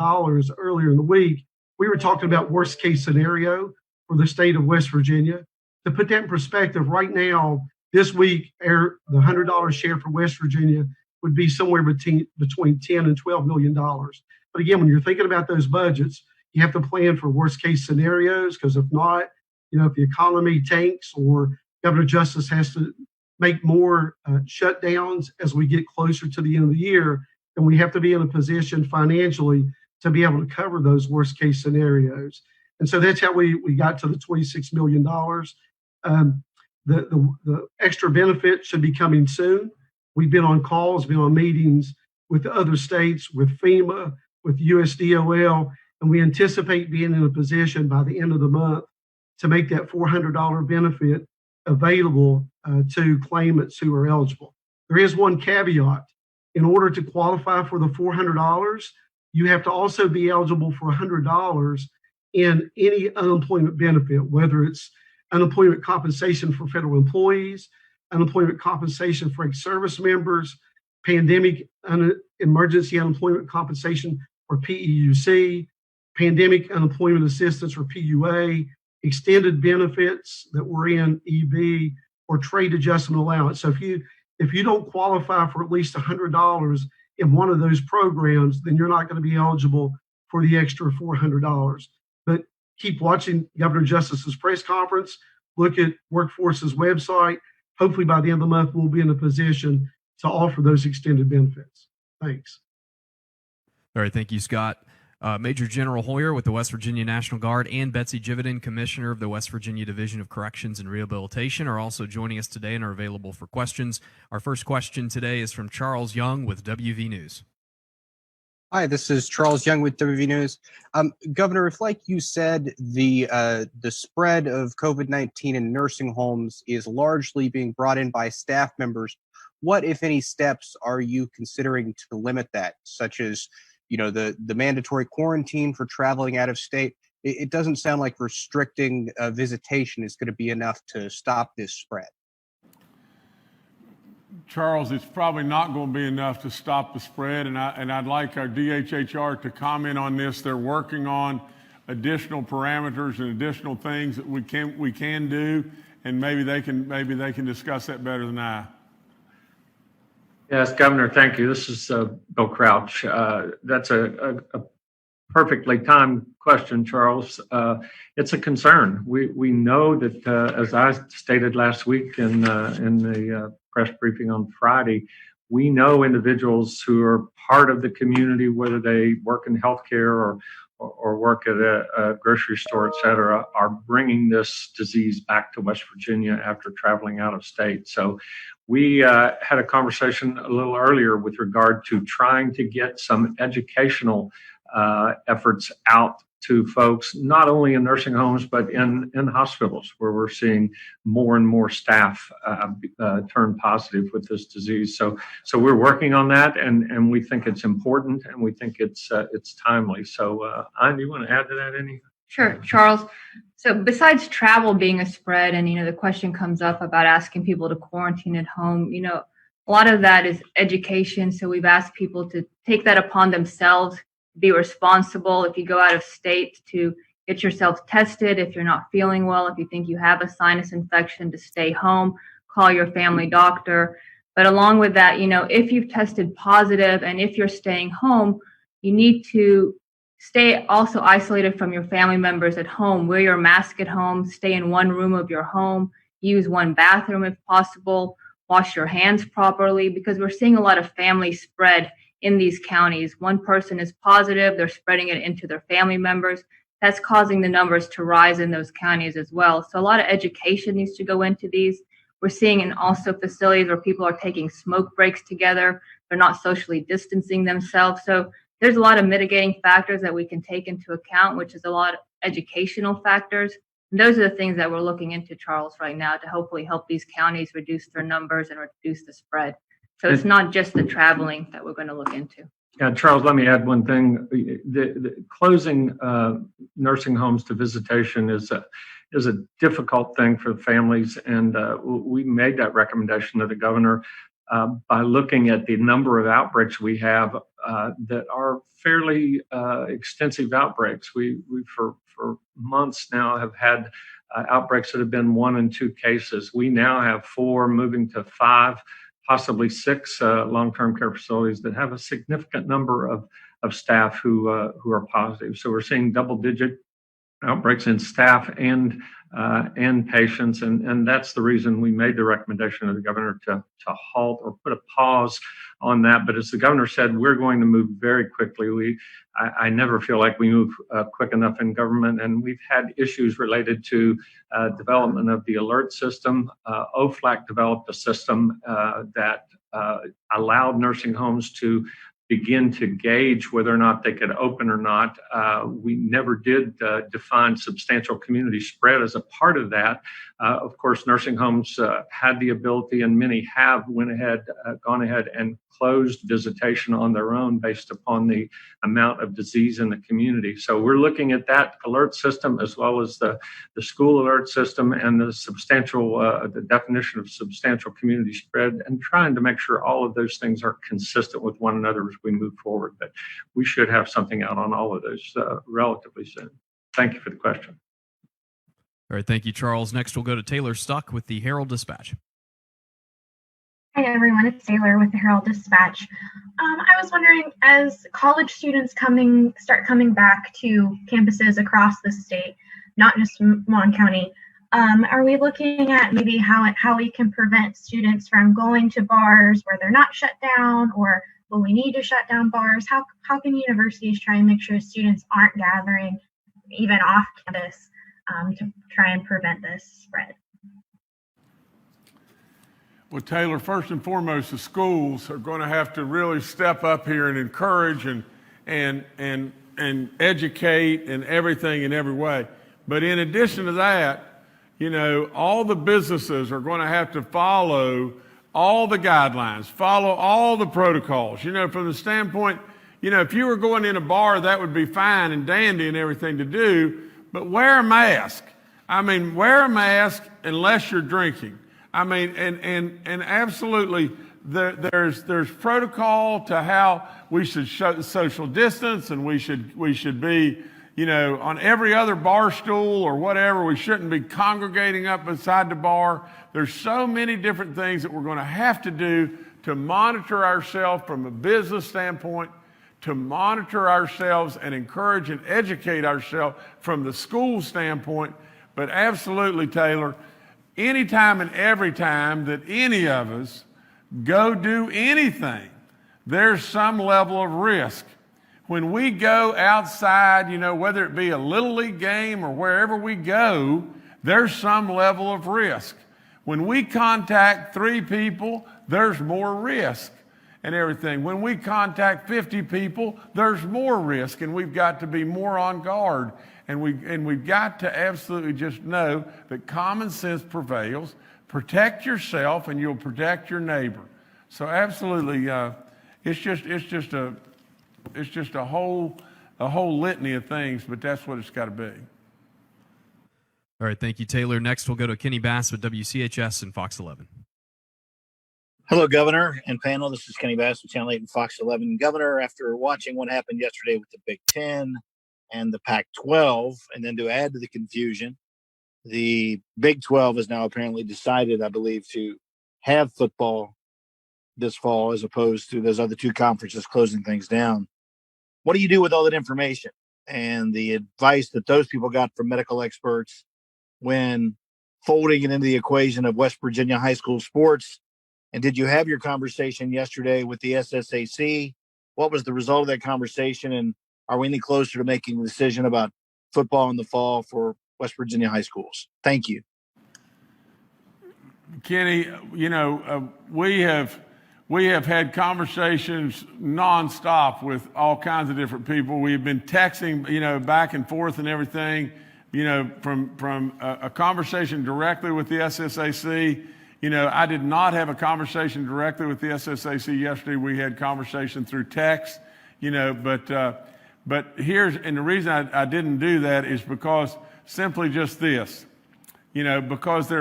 earlier in the week, we were talking about worst case scenario for the state of West Virginia. To put that in perspective, right now, this week, the $100 share for West Virginia would be somewhere between $10 and $12 million. But again, when you're thinking about those budgets, you have to plan for worst case scenarios, because if not, if the economy tanks or Governor Justice has to make more shutdowns as we get closer to the end of the year, then we have to be in a position financially to be able to cover those worst case scenarios. And so that's how we got to the $26 million. The extra benefit should be coming soon. We've been on calls, been on meetings with other states, with FEMA, with USDOL, and we anticipate being in a position by the end of the month to make that $400 benefit available to claimants who are eligible. There is one caveat. In order to qualify for the $400, you have to also be eligible for $100 in any unemployment benefit, whether it's unemployment compensation for federal employees, unemployment compensation for ex-service members, pandemic emergency unemployment compensation or PEUC, pandemic unemployment assistance or PUA, extended benefits that were in EB, or trade adjustment allowance. So if you don't qualify for at least $100 in one of those programs, then you're not going to be eligible for the extra $400. But keep watching Governor Justice's press conference, look at Workforce's website. Hopefully by the end of the month, we'll be in a position to offer those extended benefits. Thanks. All right, thank you, Scott. Major General Hoyer with the West Virginia National Guard and Betsy Jividen, Commissioner of the West Virginia Division of Corrections and Rehabilitation, are also joining us today and are available for questions. Our first question today is from Charles Young with WV News. Hi, this is Charles Young with WV News. Governor, if like you said, the spread of COVID-19 in nursing homes is largely being brought in by staff members, what, if any, steps are you considering to limit that, such as the mandatory quarantine for traveling out of state? It doesn't sound like restricting visitation is going to be enough to stop this spread. Charles, it's probably not going to be enough to stop the spread, and I'd like our DHHR to comment on this. They're working on additional parameters and additional things that we can do, and maybe they can discuss that better than I. Yes, Governor, thank you. This is Bill Crouch. That's a perfectly timed question, Charles. It's a concern. We know that, as I stated last week in the press briefing on Friday, we know individuals who are part of the community, whether they work in healthcare or work at a grocery store, et cetera, are bringing this disease back to West Virginia after traveling out of state. So we had a conversation a little earlier with regard to trying to get some educational efforts out to folks, not only in nursing homes, but in hospitals, where we're seeing more and more staff turn positive with this disease. So we're working on that, and we think it's important, and we think it's timely. So, Ann, do you want to add to that any? Sure, Charles. So besides travel being a spread, and the question comes up about asking people to quarantine at home, a lot of that is education. So we've asked people to take that upon themselves, be responsible. If you go out of state, to get yourself tested. If you're not feeling well, if you think you have a sinus infection, to stay home, call your family doctor. But along with that, if you've tested positive and if you're staying home, you need to stay also isolated from your family members at home. Wear your mask at home, stay in one room of your home, use one bathroom if possible, wash your hands properly, because we're seeing a lot of family spread in these counties. One person is positive, they're spreading it into their family members. That's causing the numbers to rise in those counties as well. So a lot of education needs to go into these. We're seeing in also facilities where people are taking smoke breaks together. They're not socially distancing themselves. So there's a lot of mitigating factors that we can take into account, which is a lot of educational factors. And those are the things that we're looking into, Charles, right now to hopefully help these counties reduce their numbers and reduce the spread. So it's not just the traveling that we're going to look into. Yeah, Charles, let me add one thing. The closing nursing homes to visitation is a difficult thing for the families, and we made that recommendation to the governor by looking at the number of outbreaks we have that are fairly extensive outbreaks. We for months now have had outbreaks that have been 1 and 2 cases. We now have 4, moving to 5, possibly 6 long-term care facilities that have a significant number of staff who are positive. So we're seeing double-digit outbreaks in staff and patients, and that's the reason we made the recommendation of the governor to halt or put a pause on that. But as the governor said, we're going to move very quickly. I never feel like we move quick enough in government, and we've had issues related to development of the alert system. OFLAC developed a system that allowed nursing homes to begin to gauge whether or not they could open or not. We never did define substantial community spread as a part of that. Of course, nursing homes had the ability, and many have gone ahead and closed visitation on their own based upon the amount of disease in the community. So we're looking at that alert system as well as the school alert system and the definition of substantial community spread, and trying to make sure all of those things are consistent with one another as we move forward. But we should have something out on all of those relatively soon. Thank you for the question. All right, thank you, Charles. Next, we'll go to Taylor Stuck with the Herald-Dispatch. Hi, everyone. It's Taylor with the Herald-Dispatch. I was wondering, as college students start coming back to campuses across the state, not just Mon County, Are we looking at maybe how we can prevent students from going to bars where they're not shut down, or will we need to shut down bars? How can universities try and make sure students aren't gathering even off campus to try and prevent this spread? Well, Taylor, first and foremost, the schools are going to have to really step up here and encourage and educate and everything in every way. But in addition to that, all the businesses are going to have to follow all the guidelines, follow all the protocols. From the standpoint, if you were going in a bar, that would be fine and dandy and everything to do, but wear a mask. Wear a mask unless you're drinking. And absolutely, there's protocol to how we should social distance, and we should be, on every other bar stool or whatever. We shouldn't be congregating up beside the bar. There's so many different things that we're going to have to do to monitor ourselves from a business standpoint, to monitor ourselves and encourage and educate ourselves from the school standpoint. But absolutely, Taylor, anytime and every time that any of us go do anything, there's some level of risk. When we go outside, whether it be a Little League game or wherever we go, there's some level of risk. When we contact 3 people, there's more risk and everything. When we contact 50 people, there's more risk, and we've got to be more on guard. And we've got to absolutely just know that common sense prevails. Protect yourself, and you'll protect your neighbor. So absolutely, it's just a whole litany of things, but that's what it's got to be. All right, thank you, Taylor. Next, we'll go to Kenny Bass with WCHS and Fox 11. Hello, Governor and panel. This is Kenny Bass with Channel 8 and Fox 11. Governor, after watching what happened yesterday with the Big Ten and the Pac-12, and then to add to the confusion, the Big 12 has now apparently decided, I believe, to have football this fall as opposed to those other 2 conferences closing things down. What do you do with all that information and the advice that those people got from medical experts when folding it into the equation of West Virginia high school sports? And did you have your conversation yesterday with the SSAC? What was the result of that conversation? And are we any closer to making a decision about football in the fall for West Virginia high schools? Thank you. Kenny, we have had conversations nonstop with all kinds of different people. We've been texting, back and forth and everything, from a conversation directly with the SSAC. I did not have a conversation directly with the SSAC yesterday. We had conversation through text, but the reason I didn't do that is because simply just this, because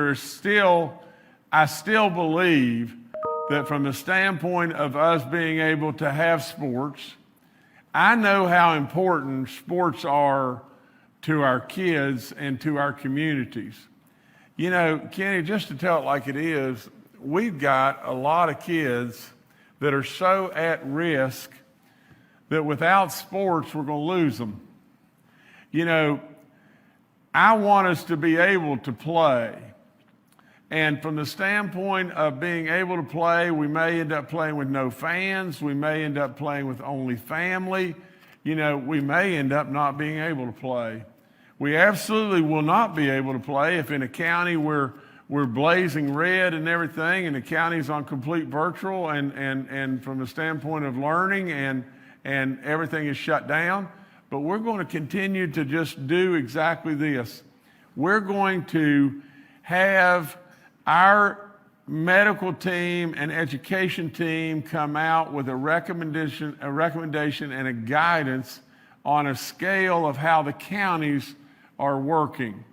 I still believe that from the standpoint of us being able to have sports, I know how important sports are to our kids and to our communities. Kenny, just to tell it like it is, we've got a lot of kids that are so at risk that without sports, we're going to lose them. I want us to be able to play. And from the standpoint of being able to play, we may end up playing with no fans. We may end up playing with only family. We may end up not being able to play. We absolutely will not be able to play if in a county we're blazing red and everything, and the county's on complete virtual, and from the standpoint of learning and everything is shut down. But we're going to continue to just do exactly this. We're going to have our medical team and education team come out with a recommendation and a guidance on a scale of how the counties are working.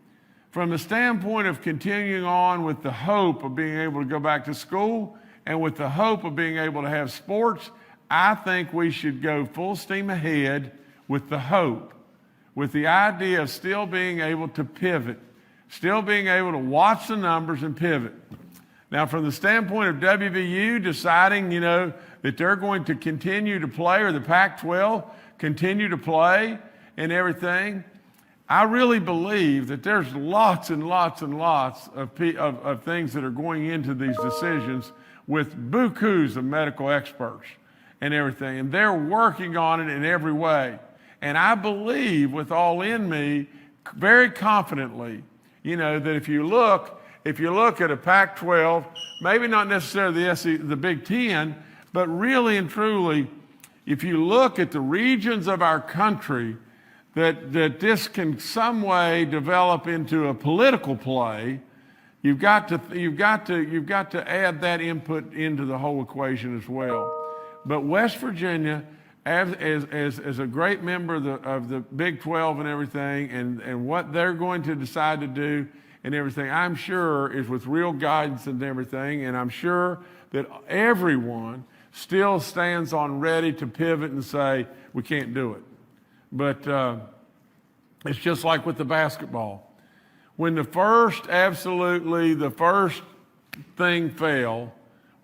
From the standpoint of continuing on with the hope of being able to go back to school and with the hope of being able to have sports, I think we should go full steam ahead with the hope, with the idea of still being able to pivot, still being able to watch the numbers and pivot. Now, from the standpoint of WVU deciding, that they're going to continue to play, or the Pac-12 continue to play and everything, I really believe that there's lots and lots and lots of things that are going into these decisions with bukus of medical experts and everything, and they're working on it in every way. And I believe with all in me, very confidently, that if you look at a Pac-12, maybe not necessarily the Big Ten, but really and truly, if you look at the regions of our country, that this can some way develop into a political play, you've got to add that input into the whole equation as well. But West Virginia, as a great member of the Big 12 and everything, and what they're going to decide to do and everything, I'm sure is with real guidance and everything, and I'm sure that everyone still stands on ready to pivot and say, we can't do it. But it's just like with the basketball. When the first thing fell,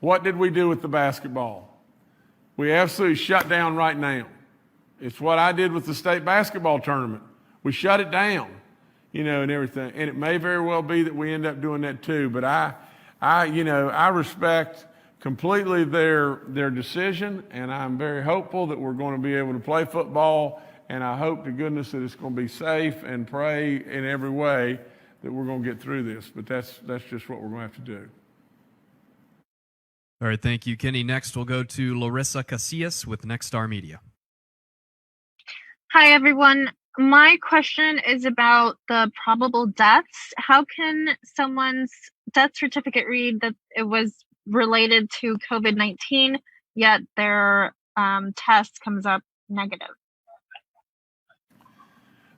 what did we do with the basketball? We absolutely shut down right now. It's what I did with the state basketball tournament. We shut it down, and everything. And it may very well be that we end up doing that too. But I respect completely their decision, and I'm very hopeful that we're going to be able to play football, and I hope to goodness that it's going to be safe, and pray in every way that we're going to get through this. But that's just what we're going to have to do. All right, thank you, Kenny. Next, we'll go to Larissa Casillas with Next Star Media. Hi, everyone. My question is about the probable deaths. How can someone's death certificate read that it was related to COVID-19, yet their test comes up negative?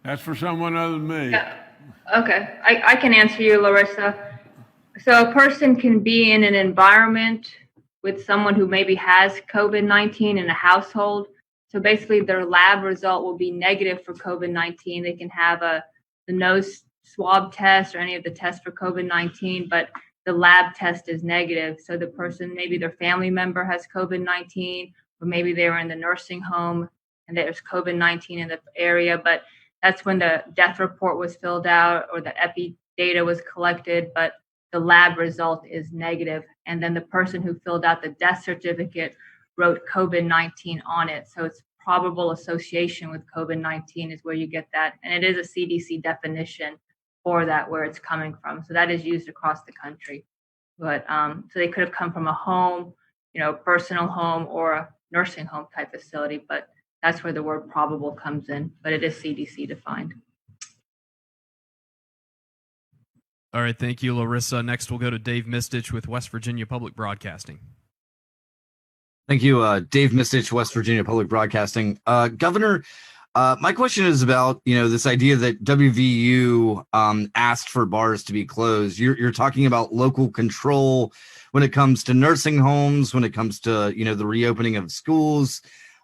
That's for someone other than me. Yeah. Okay, I can answer you, Larissa. So a person can be in an environment with someone who maybe has COVID-19 in a household. So basically their lab result will be negative for COVID-19. They can have the nose swab test or any of the tests for COVID-19, but the lab test is negative. So the person, maybe their family member has COVID-19, or maybe they were in the nursing home and there's COVID-19 in the area, but that's when the death report was filled out or the epi data was collected, but the lab result is negative. And then the person who filled out the death certificate wrote COVID-19 on it. So it's probable association with COVID-19 is where you get that. And it is a CDC definition for that, where it's coming from. So that is used across the country. But so they could have come from a home, personal home or a nursing home type facility, but that's where the word probable comes in, but it is CDC defined. All right, thank you, Larissa. Next, we'll go to Dave Mistich with West Virginia Public Broadcasting. Thank you, Dave Mistich, West Virginia Public Broadcasting. Governor, my question is about, this idea that WVU asked for bars to be closed. You're talking about local control when it comes to nursing homes, when it comes to, the reopening of schools.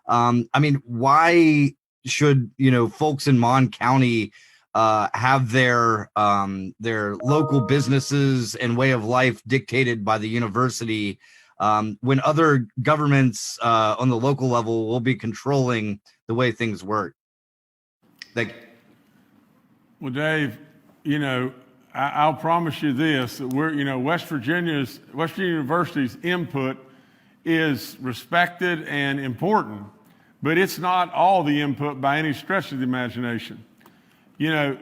Why should, folks in Mon County have their local businesses and way of life dictated by the university when other governments on the local level will be controlling the way things work? Well, Dave, I'll promise you this, that we're, West Virginia University's input is respected and important, but it's not all the input by any stretch of the imagination.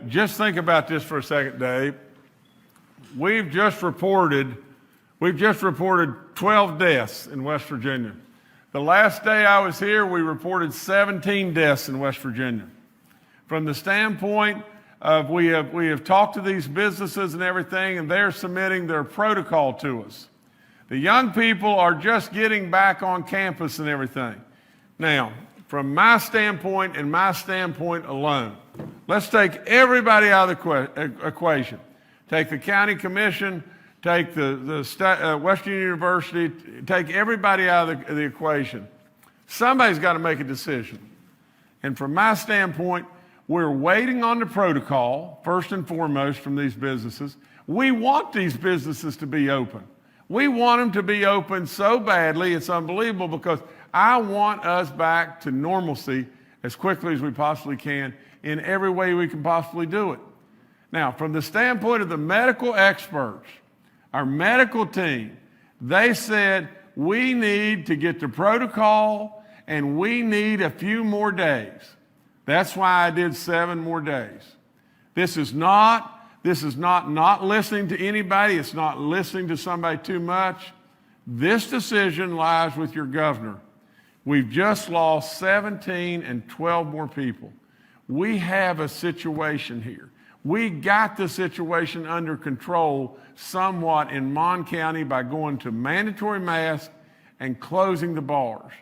Just think about this for a second, Dave. We've just reported 12 deaths in West Virginia. The last day I was here, we reported 17 deaths in West Virginia. From the standpoint of we have talked to these businesses and everything, and they're submitting their protocol to us. The young people are just getting back on campus and everything. Now, from my standpoint and my standpoint alone, let's take everybody out of the equation. Take the county commission, take the Western University, take everybody out of the equation. Somebody's got to make a decision. And from my standpoint, we're waiting on the protocol, first and foremost, from these businesses. We want these businesses to be open. We want them to be open so badly, it's unbelievable, because I want us back to normalcy as quickly as we possibly can. in every way we can possibly do it. Now, from the standpoint of the medical experts, our medical team, they said we need to get the protocol and we need a few more days. That's why I did 7 more days. This is not listening to anybody. It's not listening to somebody too much. This decision lies with your governor. We've just lost 17 and 12 more people. We have a situation here. We got the situation under control somewhat in Mon County by going to mandatory masks and closing the bars.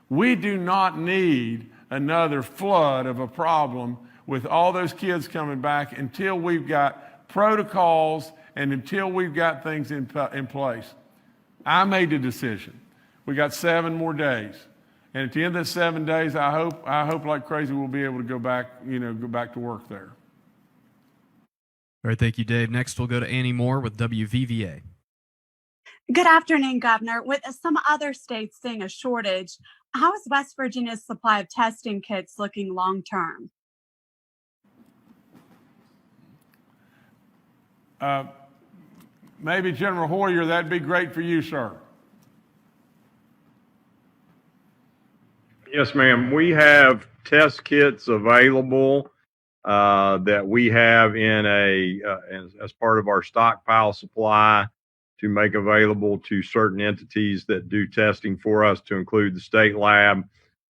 We do not need another flood of a problem with all those kids coming back until we've got protocols and until we've got things in place. I made the decision. We got 7 more days. And at the end of the 7 days, I hope like crazy we'll be able to go back to work there. All right, thank you, Dave. Next, we'll go to Annie Moore with WVVA. Good afternoon, Governor. With some other states seeing a shortage, how is West Virginia's supply of testing kits looking long term? Maybe General Hoyer, that'd be great for you, sir. Yes, ma'am. We have test kits available that we have in as part of our stockpile supply to make available to certain entities that do testing for us, to include the state lab,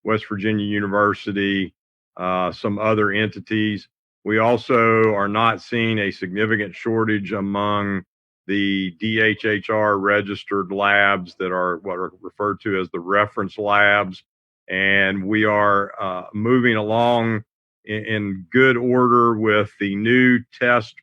West Virginia University, some other entities. We also are not seeing a significant shortage among the DHHR registered labs that are what are referred to as the reference labs. And we are moving along in good order with the new test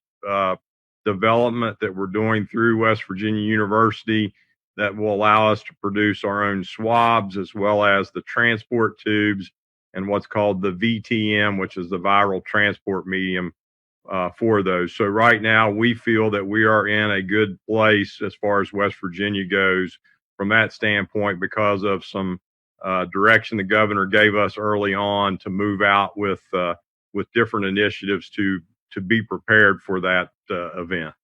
development that we're doing through West Virginia University that will allow us to produce our own swabs as well as the transport tubes and what's called the VTM, which is the viral transport medium for those. So right now we feel that we are in a good place as far as West Virginia goes from that standpoint because of some direction the governor gave us early on to move out with different initiatives to be prepared for that event.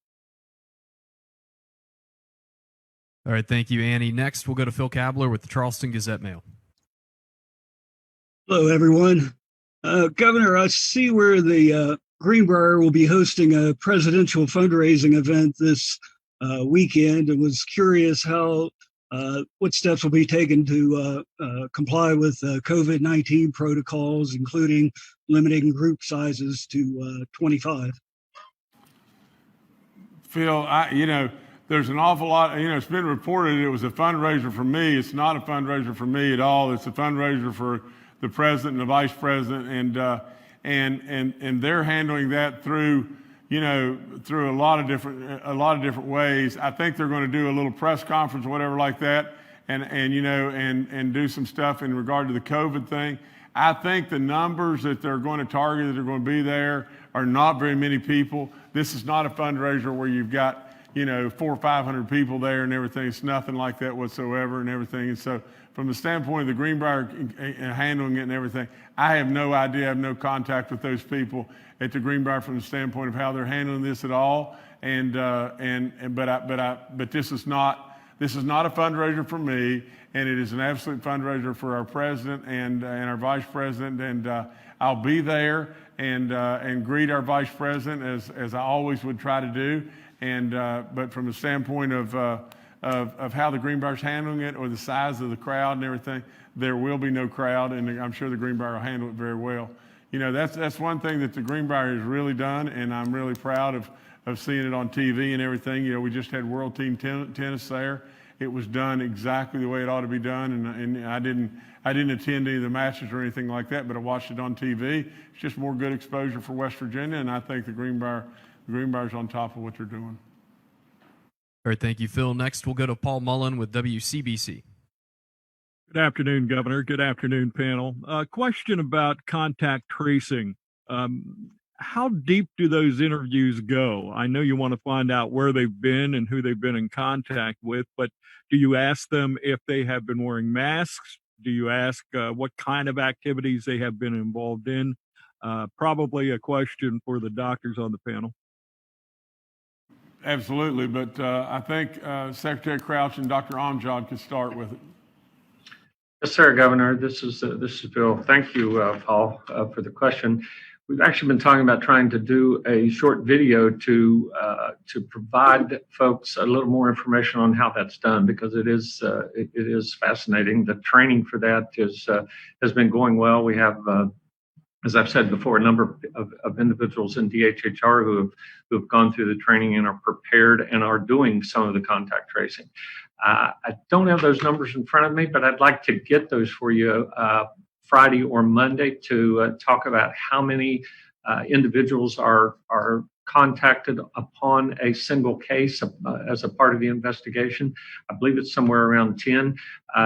All right, thank you, Annie. Next, we'll go to Phil Kabler with the Charleston Gazette-Mail. Hello, everyone. Governor, I see where the Greenbrier will be hosting a presidential fundraising event this weekend, and was curious how what steps will be taken to comply with COVID-19 protocols, including limiting group sizes to 25. Phil, there's an awful lot, it's been reported it was a fundraiser for me. It's not a fundraiser for me at all. It's a fundraiser for the president and the vice president, and they're handling that through a lot of different ways. I think they're going to do a little press conference or whatever like that, and do some stuff in regard to the COVID thing. I think the numbers that they're going to target that are going to be there are not very many people. This is not a fundraiser where you've got 400 or 500 people there and everything. It's nothing like that whatsoever and everything. And so from the standpoint of the Greenbrier handling it and everything, I have no idea. I have no contact with those people at the Greenbrier from the standpoint of how they're handling this at all. But this is not a fundraiser for me, and it is an absolute fundraiser for our president and our vice president. And I'll be there and greet our vice president as I always would try to do. But from the standpoint of how the Greenbrier's handling it or the size of the crowd and everything, there will be no crowd, and I'm sure the Greenbrier will handle it very well. That's one thing that the Greenbrier has really done, and I'm really proud of seeing it on TV and everything. We just had World Team Tennis there. It was done exactly the way it ought to be done, and I didn't attend any of the matches or anything like that, but I watched it on TV. It's just more good exposure for West Virginia, and I think the Greenbrier's on top of what they're doing. All right, thank you, Phil. Next, we'll go to Paul Mullen with WCBC. Good afternoon, Governor. Good afternoon, panel. Question about contact tracing. How deep do those interviews go? I know you want to find out where they've been and who they've been in contact with, but do you ask them if they have been wearing masks? Do you ask what kind of activities they have been involved in? Probably a question for the doctors on the panel. Absolutely, but I think Secretary Crouch and Dr. Amjad could start with it. Yes, sir, Governor. This is Bill. Thank you, Paul, for the question. We've actually been talking about trying to do a short video to provide folks a little more information on how that's done, because it is fascinating. The training for that has been going well. We have, as I've said before, a number of individuals in DHHR who have gone through the training and are prepared and are doing some of the contact tracing. I don't have those numbers in front of me, but I'd like to get those for you Friday or Monday to talk about how many individuals are contacted upon a single case as a part of the investigation. I believe it's somewhere around 10.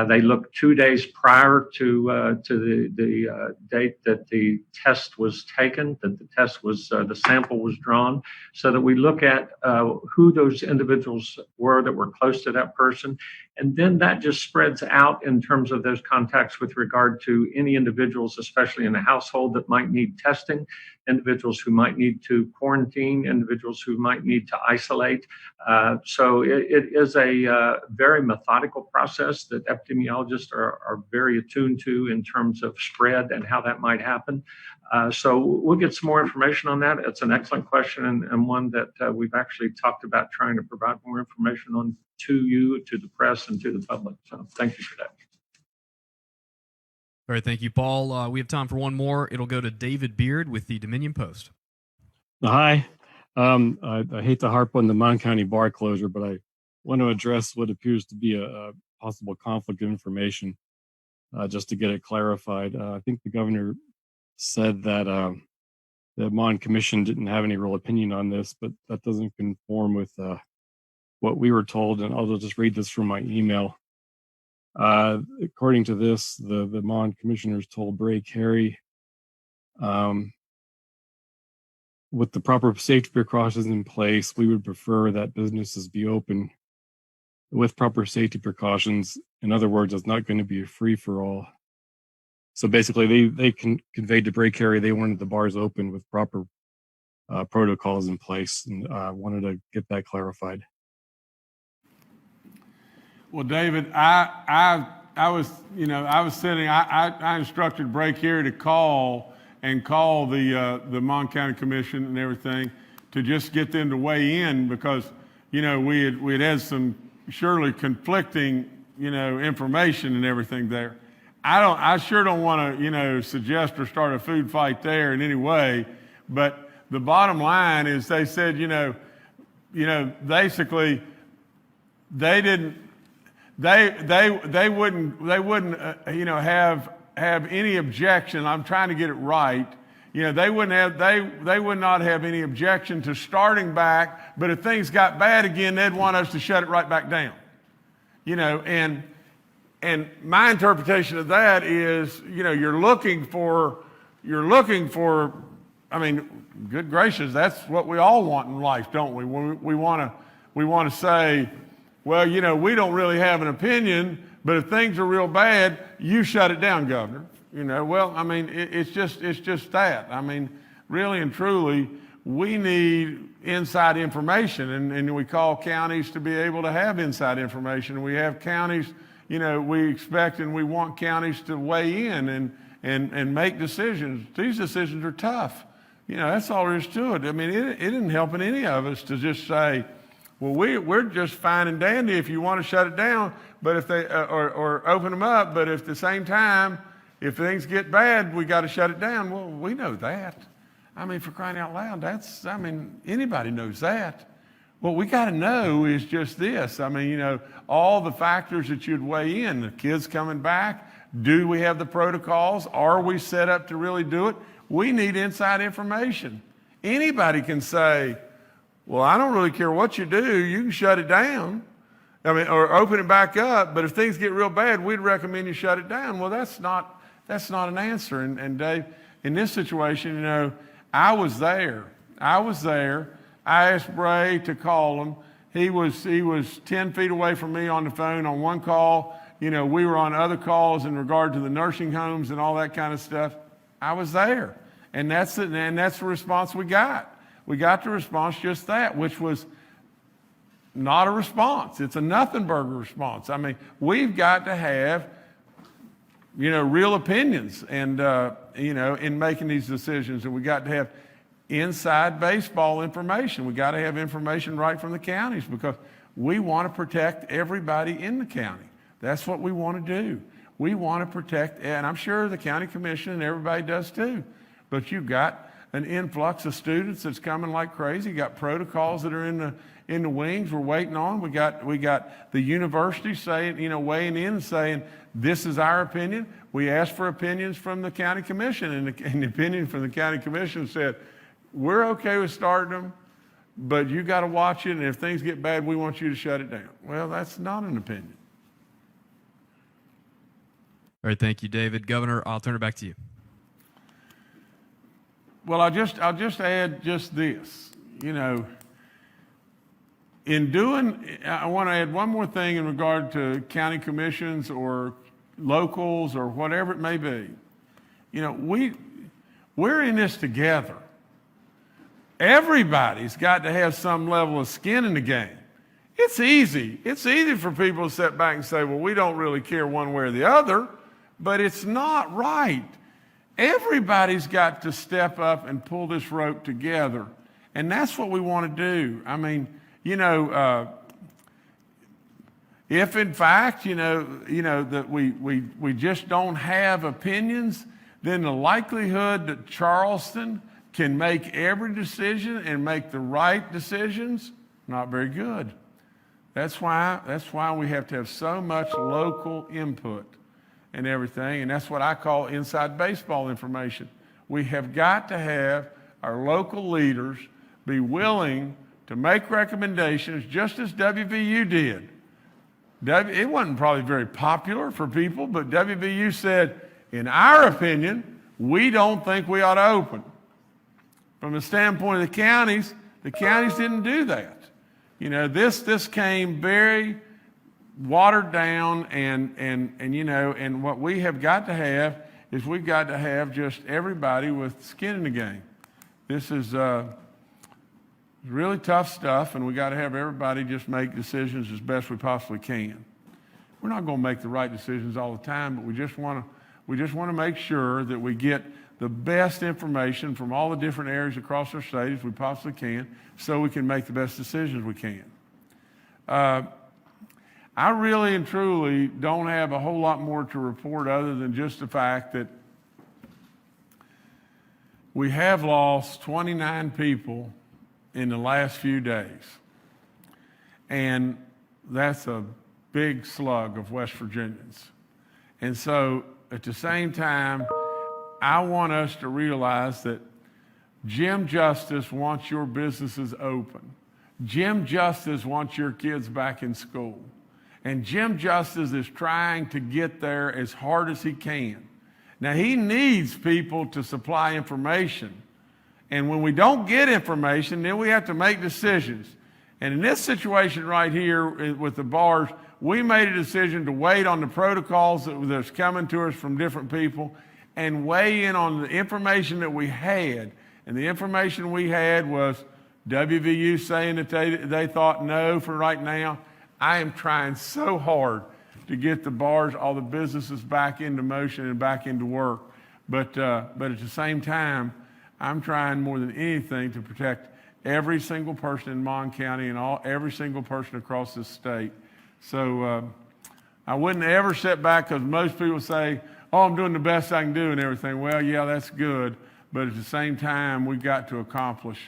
They look 2 days prior to the date that the test was taken, that the test was, the sample was drawn, so that we look at who those individuals were that were close to that person. And then that just spreads out in terms of those contacts with regard to any individuals, especially in the household, that might need testing, individuals who might need to quarantine, individuals who might need to isolate. So it is a very methodical process that epidemiologists are very attuned to in terms of spread and how that might happen. So we'll get some more information on that. It's an excellent question, and one that we've actually talked about trying to provide more information on to you, to the press, and to the public. So thank you for that. All right, thank you, Paul. We have time for one more. It'll go to David Beard with the Dominion Post. Hi. I hate to harp on the Mon County bar closure, but I want to address what appears to be a possible conflict of information, just to get it clarified. I think the governor said that the Mon Commission didn't have any real opinion on this, but that doesn't conform with what we were told, and I'll just read this from my email. According to this, the Mon commissioners told Bray Carey, with the proper safety precautions in place, we would prefer that businesses be open with proper safety precautions. In other words, it's not going to be a free-for-all. So basically, they conveyed to Bray Carey they wanted the bars open with proper protocols in place, and wanted to get that clarified. Well, David, I instructed Bray Carey to call the Mon County Commission and everything to just get them to weigh in, because, we had some surely conflicting, information and everything there. I sure don't want to, suggest or start a food fight there in any way, but the bottom line is they said, basically they wouldn't have any objection. I'm trying to get it right. They would not have any objection to starting back, but if things got bad again, they'd want us to shut it right back down. And my interpretation of that is, you're looking for, I mean, good gracious, that's what we all want in life, don't we? We want to say, well, we don't really have an opinion, but if things are real bad, you shut it down, Governor. Well, I mean, it's just that. I mean, really and truly, we need inside information, and we call counties to be able to have inside information. We have counties, we expect and we want counties to weigh in and make decisions. These decisions are tough. That's all there is to it. I mean, it isn't helping any of us to just say, well, we're just fine and dandy if you want to shut it down, but if they or open them up, but if at the same time, if things get bad, we got to shut it down. Well, we know that. I mean, for crying out loud, anybody knows that. What we got to know is just this. I mean, all the factors that you'd weigh in, the kids coming back, do we have the protocols? Are we set up to really do it? We need inside information. Anybody can say, well, I don't really care what you do. You can shut it down. I mean, or open it back up. But if things get real bad, we'd recommend you shut it down. Well, that's not an answer. And Dave, in this situation, I was there. I asked Bray to call him. He was 10 feet away from me on the phone on one call. We were on other calls in regard to the nursing homes and all that kind of stuff. I was there. And that's the response we got. We got the response just that, which was not a response. It's a nothing burger response. I mean, we've got to have, real opinions and, in making these decisions. And we got to have inside baseball information. We got to have information right from the counties because we want to protect everybody in the county. That's what we want to do. We want to protect, and I'm sure the county commission and everybody does too. But you've got an influx of students that's coming like crazy. You got protocols that are in the wings we're waiting on. We got the university saying, weighing in and saying, this is our opinion. We asked for opinions from the county commission, and the opinion from the county commission said, we're okay with starting them, but you got to watch it, and if things get bad, we want you to shut it down. Well, that's not an opinion. All right, thank you, David. Governor, I'll turn it back to you. Well, I'll just add just this. I want to add one more thing in regard to county commissions or locals or whatever it may be. We're in this together. Everybody's got to have some level of skin in the game. It's easy. It's easy for people to sit back and say, well, we don't really care one way or the other, but it's not right. Everybody's got to step up and pull this rope together. And that's what we want to do. I mean, if in fact, that we just don't have opinions, then the likelihood that Charleston can make every decision and make the right decisions, not very good. That's why we have to have so much local input and everything, and that's what I call inside baseball information. We have got to have our local leaders be willing to make recommendations just as WVU did. It wasn't probably very popular for people, but WVU said, in our opinion, we don't think we ought to open. From the standpoint of the counties didn't do that. This came very watered down, and what we have got to have is we've got to have just everybody with skin in the game. This is really tough stuff, and we got to have everybody just make decisions as best we possibly can. We're not going to make the right decisions all the time, but we just want to make sure that we get the best information from all the different areas across our state as we possibly can, so we can make the best decisions we can. I really and truly don't have a whole lot more to report other than just the fact that we have lost 29 people in the last few days. And that's a big slug of West Virginians. And so at the same time, I want us to realize that Jim Justice wants your businesses open. Jim Justice wants your kids back in school. And Jim Justice is trying to get there as hard as he can. Now, he needs people to supply information. And when we don't get information, then we have to make decisions. And in this situation right here with the bars, we made a decision to wait on the protocols that's coming to us from different people and weigh in on the information that we had. And the information we had was WVU saying that they thought no for right now. I am trying so hard to get the bars, all the businesses back into motion and back into work. But at the same time, I'm trying more than anything to protect every single person in Mon County and every single person across this state. So I wouldn't ever sit back, because most people say, oh, I'm doing the best I can do and everything. Well, yeah, that's good. But at the same time, we've got to accomplish.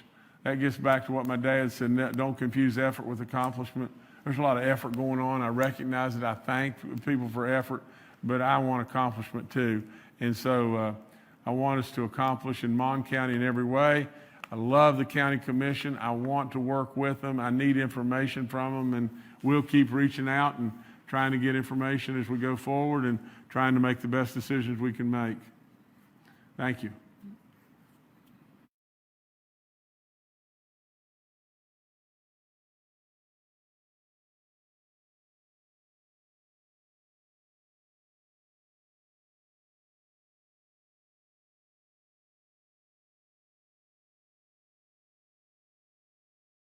That gets back to what my dad said, don't confuse effort with accomplishment. There's a lot of effort going on. I recognize it. I thank people for effort, but I want accomplishment too. And so I want us to accomplish in Mon County in every way. I love the county commission. I want to work with them. I need information from them, and we'll keep reaching out and trying to get information as we go forward and trying to make the best decisions we can make. Thank you.